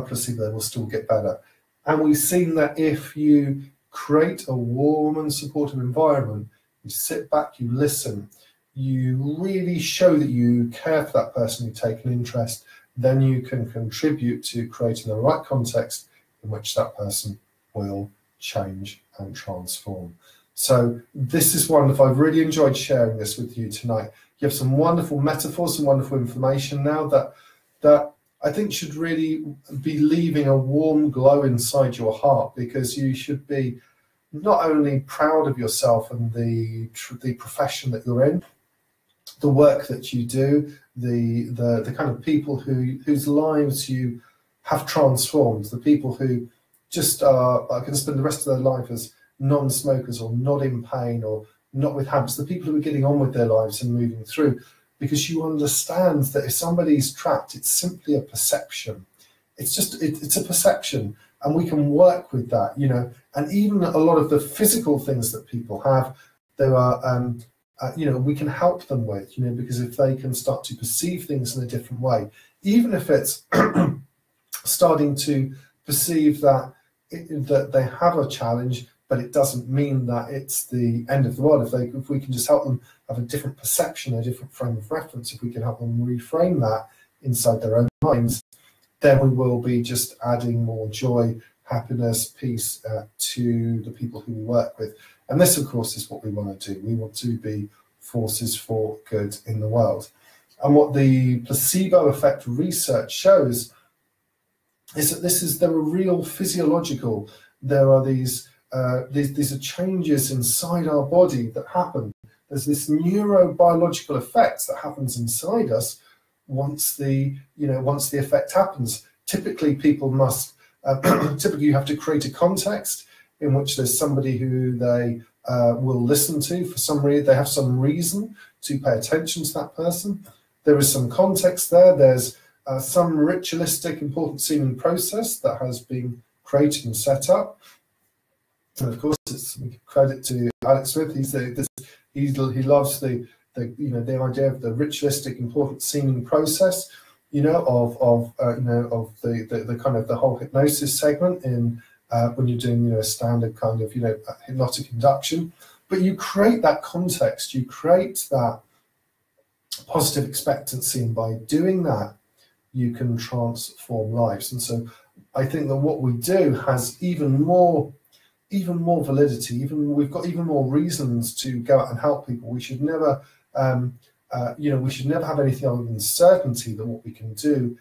Speaker 1: placebo, they will still get better. And we've seen that if you create a warm and supportive environment, you sit back, you listen, you really show that you care for that person, you take an interest, then you can contribute to creating the right context in which that person will change and transform. So this is wonderful. I've really enjoyed sharing this with you tonight. You have some wonderful metaphors, some wonderful information now that I think should really be leaving a warm glow inside your heart, because you should be not only proud of yourself and the profession that you're in, the work that you do, the kind of people whose lives you have transformed, the people who just are going to spend the rest of their life as non-smokers or not in pain or not with habits, the people who are getting on with their lives and moving through, because you understand that if somebody's trapped, it's simply a perception. It's a perception, and we can work with that, and even a lot of the physical things that people have, there are, we can help them with, because if they can start to perceive things in a different way, even if it's starting to perceive that they have a challenge, but it doesn't mean that it's the end of the world. If we can just help them have a different perception, a different frame of reference, if we can help them reframe that inside their own minds, then we will be just adding more joy, happiness, peace to the people who we work with. And this, of course, is what we want to do. We want to be forces for good in the world. And what the placebo effect research shows is that there are real physiological, there are these are changes inside our body that happen. There's this neurobiological effect that happens inside us once the effect happens. Typically, people must typically you have to create a context in which there's somebody who they will listen to for some reason. They have some reason to pay attention to that person. There is some context there. There's some ritualistic, important seeming process that has been created and set up. And of course, we give credit to Alex Smith. He loves the idea of the ritualistic, important seeming process, of the kind of the whole hypnosis segment in when you're doing a standard kind of hypnotic induction. But you create that context, you create that positive expectancy, and by doing that, you can transform lives. And so I think that what we do has even more even more validity. We've got even more reasons to go out and help people. We should never, we should never have anything other than certainty that what we can do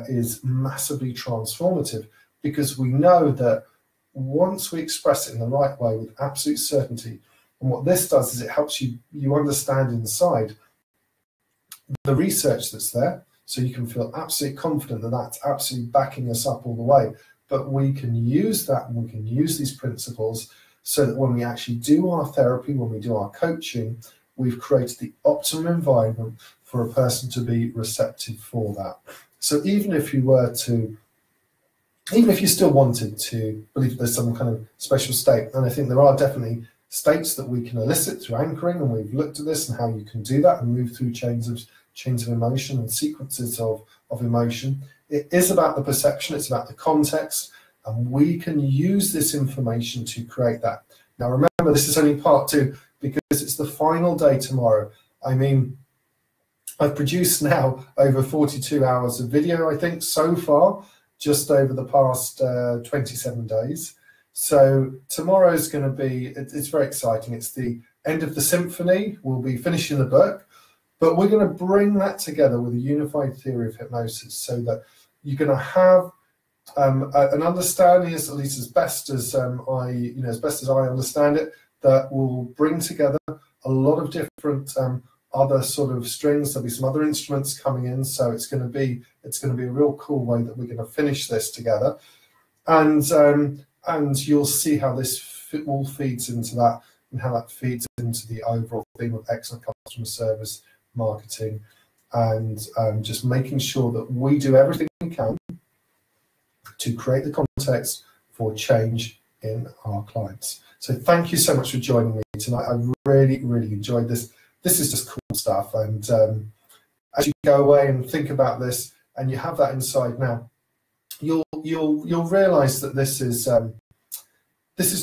Speaker 1: is massively transformative, because we know that once we express it in the right way with absolute certainty, and what this does is it helps you understand inside the research that's there, so you can feel absolutely confident that that's absolutely backing us up all the way. But we can use that, and we can use these principles so that when we actually do our therapy, when we do our coaching, we've created the optimum environment for a person to be receptive for that. So even if you still wanted to believe there's some kind of special state, and I think there are definitely states that we can elicit through anchoring, and we've looked at this and how you can do that and move through chains of emotion and sequences of emotion. It is about the perception, it's about the context, and we can use this information to create that. Now remember, this is only part 2, because it's the final day tomorrow. I mean, I've produced now over 42 hours of video, I think, so far, just over the past 27 days. So tomorrow's going to be, it's very exciting. It's the end of the symphony. We'll be finishing the book, but we're going to bring that together with a unified theory of hypnosis, so that you're going to have an understanding, at least as best as I understand it, that will bring together a lot of different other sort of strings. There'll be some other instruments coming in, so it's going to be a real cool way that we're going to finish this together, and you'll see how this all feeds into that, and how that feeds into the overall theme of excellent customer service, marketing, and just making sure that we do everything we can to create the context for change in our clients. So thank you so much for joining me tonight. I really, really enjoyed this. This is just cool stuff. And as you go away and think about this, and you have that inside now, you'll realize that this is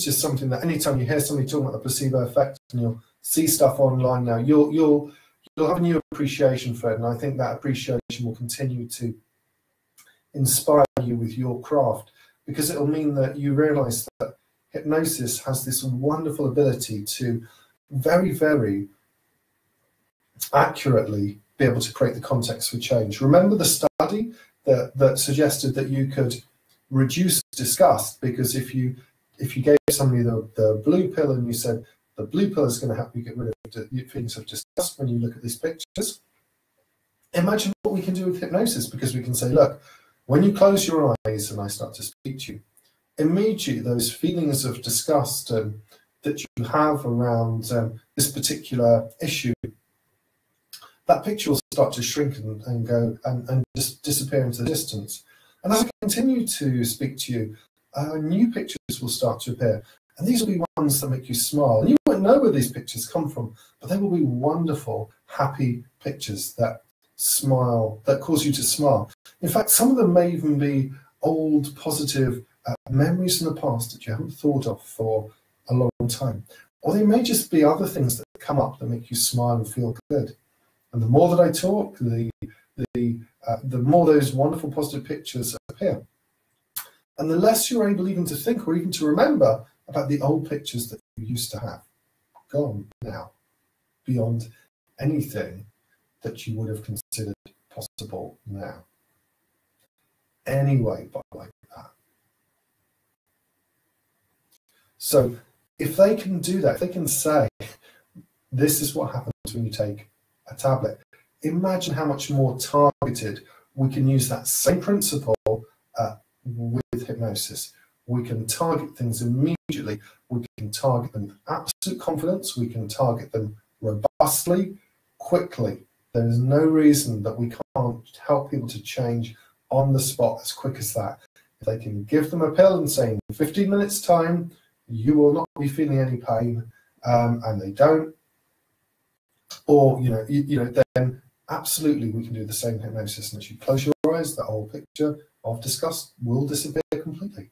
Speaker 1: just something that anytime you hear somebody talking about the placebo effect, and you'll see stuff online now, you'll have a new appreciation for it. And I think that appreciation will continue to inspire you with your craft, because it'll mean that you realize that hypnosis has this wonderful ability to very, very accurately be able to create the context for change. Remember the study that suggested that you could reduce disgust, because if you gave somebody the blue pill and you said the blue pill is going to help you get rid of feelings of disgust when you look at these pictures, imagine what we can do with hypnosis, because we can say, look, when you close your eyes and I start to speak to you, immediately those feelings of disgust that you have around this particular issue, that picture will start to shrink and go and just disappear into the distance. And as I continue to speak to you, new pictures will start to appear. And these will be ones that make you smile. And you won't know where these pictures come from, but they will be wonderful, happy pictures that smile, that cause you to smile. In fact, some of them may even be old, positive memories from the past that you haven't thought of for a long time. Or they may just be other things that come up that make you smile and feel good. And the more that I talk, the more those wonderful positive pictures appear. And the less you're able even to think or even to remember about the old pictures that you used to have. Gone now, beyond anything that you would have considered possible now. Anyway, but like that. So if they can do that, if they can say, this is what happens when you take a tablet, imagine how much more targeted we can use that same principle with hypnosis. We can target things immediately. We can target them with absolute confidence. We can target them robustly, quickly. There is no reason that we can't help people to change on the spot as quick as that. If they can give them a pill and say in 15 minutes time, you will not be feeling any pain, and they don't, or then absolutely we can do the same hypnosis. And as you close your eyes, the whole picture of disgust will disappear completely.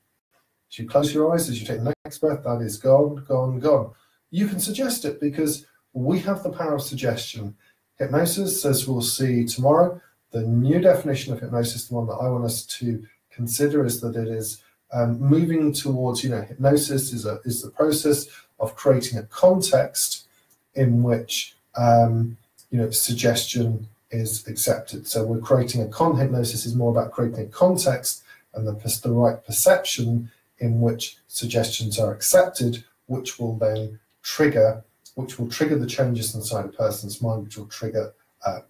Speaker 1: As you close your eyes, as you take the next breath, that is gone, gone, gone. You can suggest it, because we have the power of suggestion. Hypnosis, as we'll see tomorrow, the new definition of hypnosis, the one that I want us to consider, is that it is Moving towards, hypnosis is the process of creating a context in which, suggestion is accepted. So we're creating hypnosis is more about creating a context and the right perception in which suggestions are accepted, which will then trigger the changes inside a person's mind, which will trigger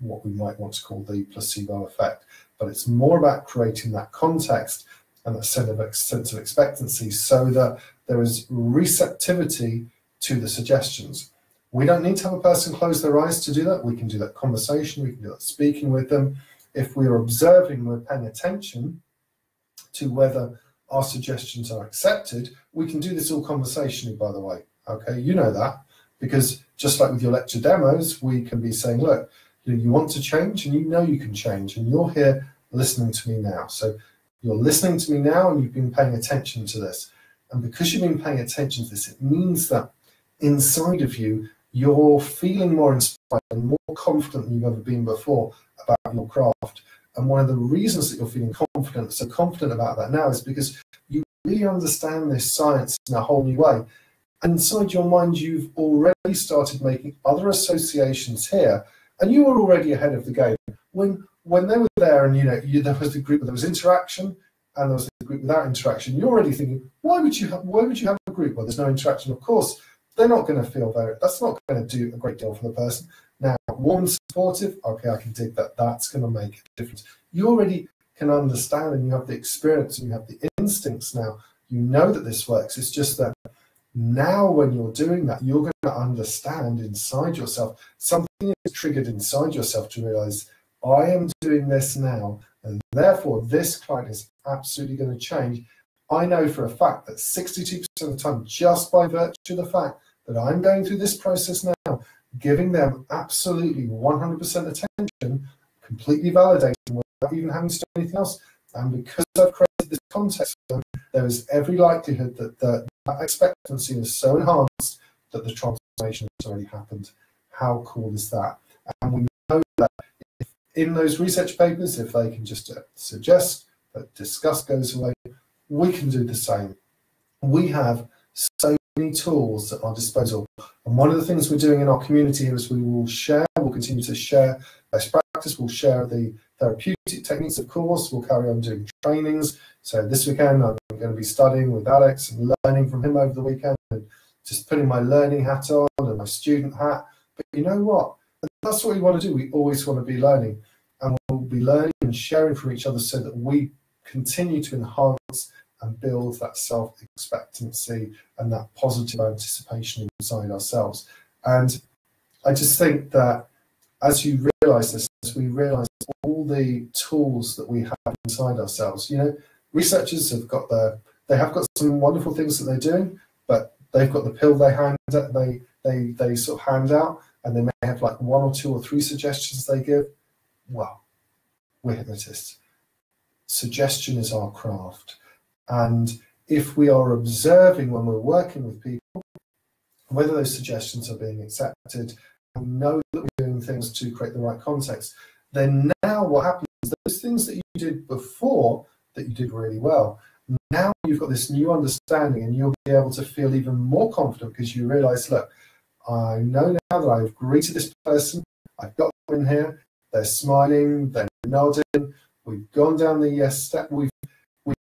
Speaker 1: what we might want to call the placebo effect. But it's more about creating that context and that sense of expectancy so that there is receptivity to the suggestions. We don't need to have a person close their eyes to do that. We can do that conversation, we can do that speaking with them. If we are observing, we're paying attention to whether our suggestions are accepted. We can do this all conversationally, by the way. Okay, you know that, because just like with your lecture demos, we can be saying, look, you want to change and you can change, and you're here listening to me now. So you're listening to me now and you've been paying attention to this. And because you've been paying attention to this, it means that inside of you, you're feeling more inspired and more confident than you've ever been before about your craft. And one of the reasons that you're feeling so confident about that now is because you really understand this science in a whole new way. And inside your mind, you've already started making other associations here, and you were already ahead of the game. When they were there and there was the group where there was interaction and there was the group without interaction, you're already thinking, why would you have a group where there's no interaction? Of course, they're not going to feel that's not going to do a great deal for the person. Now, warm and supportive, okay, I can dig that. That's going to make a difference. You already can understand and you have the experience and you have the instincts now. You know that this works. It's just that now when you're doing that, you're going to understand inside yourself, something is triggered inside yourself to realize, I am doing this now, and therefore this client is absolutely going to change. I know for a fact that 62% of the time, just by virtue of the fact that I'm going through this process now, giving them absolutely 100% attention, completely validating without even having to do anything else, and because I've created this context for them, there is every likelihood that that expectancy is so enhanced that the transformation has already happened. How cool is that? And we know that in those research papers, if they can just suggest that disgust goes away, we can do the same. We have so many tools at our disposal. And one of the things we're doing in our community here is we'll continue to share best practice, we'll share the therapeutic techniques, of course, we'll carry on doing trainings. So this weekend, I'm going to be studying with Alex and learning from him over the weekend, and just putting my learning hat on and my student hat. But you know what? That's what we want to do. We always want to be learning, and we'll be learning and sharing from each other so that we continue to enhance and build that self-expectancy and that positive anticipation inside ourselves. And I just think that as you realize this, as we realize all the tools that we have inside ourselves, researchers have got some wonderful things that they're doing, but they've got the pill they sort of hand out, and they may have like 1 or 2 or 3 suggestions they give. Well, we're hypnotists. Suggestion is our craft. And if we are observing when we're working with people, whether those suggestions are being accepted, and we know that we're doing things to create the right context, then now what happens is those things that you did before that you did really well, now you've got this new understanding and you'll be able to feel even more confident because you realize, look, I know now that I've greeted this person, I've got them in here, they're smiling, they're nodding, we've gone down the yes step, we've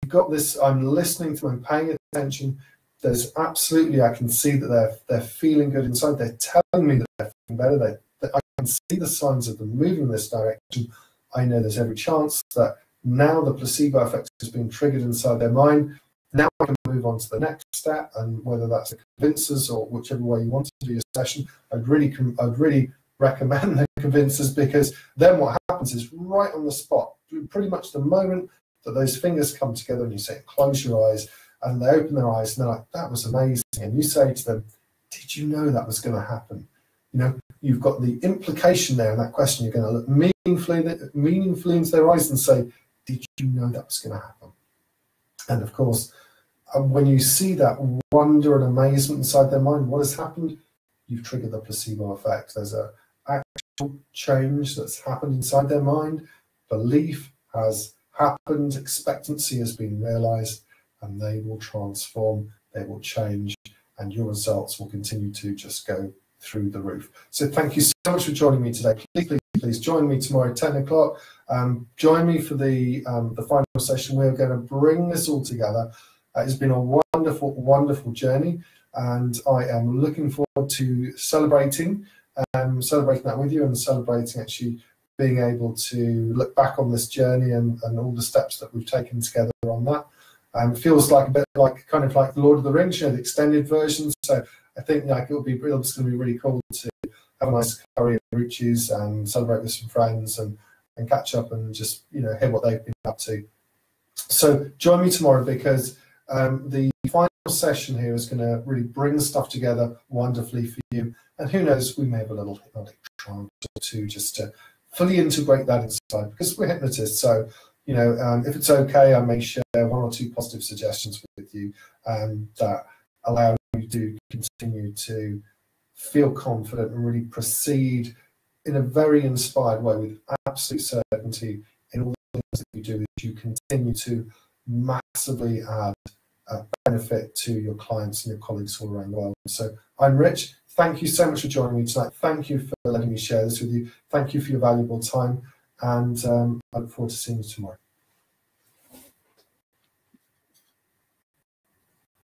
Speaker 1: got this, I'm listening to them, paying attention. There's absolutely, I can see that they're feeling good inside, they're telling me that they're feeling better, I can see the signs of them moving in this direction. I know there's every chance that now the placebo effect has been triggered inside their mind. Now I can move on to the next step, and whether that's the convincers or whichever way you want to do your session, I'd really recommend the convincers, because then what happens is right on the spot, pretty much the moment that those fingers come together and you say, close your eyes, and they open their eyes and they're like, that was amazing. And you say to them, did you know that was going to happen? You've got the implication there in that question. You're going to look meaningfully into their eyes and say, did you know that was going to happen? And of course, when you see that wonder and amazement inside their mind, what has happened? You've triggered the placebo effect. There's an actual change that's happened inside their mind. Belief has happened. Expectancy has been realized. and they will transform, they will change, and your results will continue to just go through the roof. So thank you so much for joining me today. Please join me tomorrow at 10 o'clock. Join me for the final session. We're going to bring this all together. It's been a wonderful journey, and I am looking forward to celebrating that with you, and celebrating actually being able to look back on this journey and all the steps that we've taken together on that. Feels like a bit like kind of like the Lord of the Rings, the extended version. So I think it's going to be really cool to have a nice curry of Ruchis and celebrate with some friends and catch up and just hear what they've been up to. So join me tomorrow, because the final session here is going to really bring stuff together wonderfully for you. And who knows, we may have a little hypnotic trial to just to fully integrate that inside, because we're hypnotists. So if it's okay, I may share 1 or 2 positive suggestions with you that allow you to continue to feel confident and really proceed in a very inspired way with absolute certainty in all the things that you do, as you continue to massively add benefit to your clients and your colleagues all around the world. So I'm Rich. Thank you so much for joining me tonight. Thank you for letting me share this with you. Thank you for your valuable time, and I look forward to seeing you tomorrow.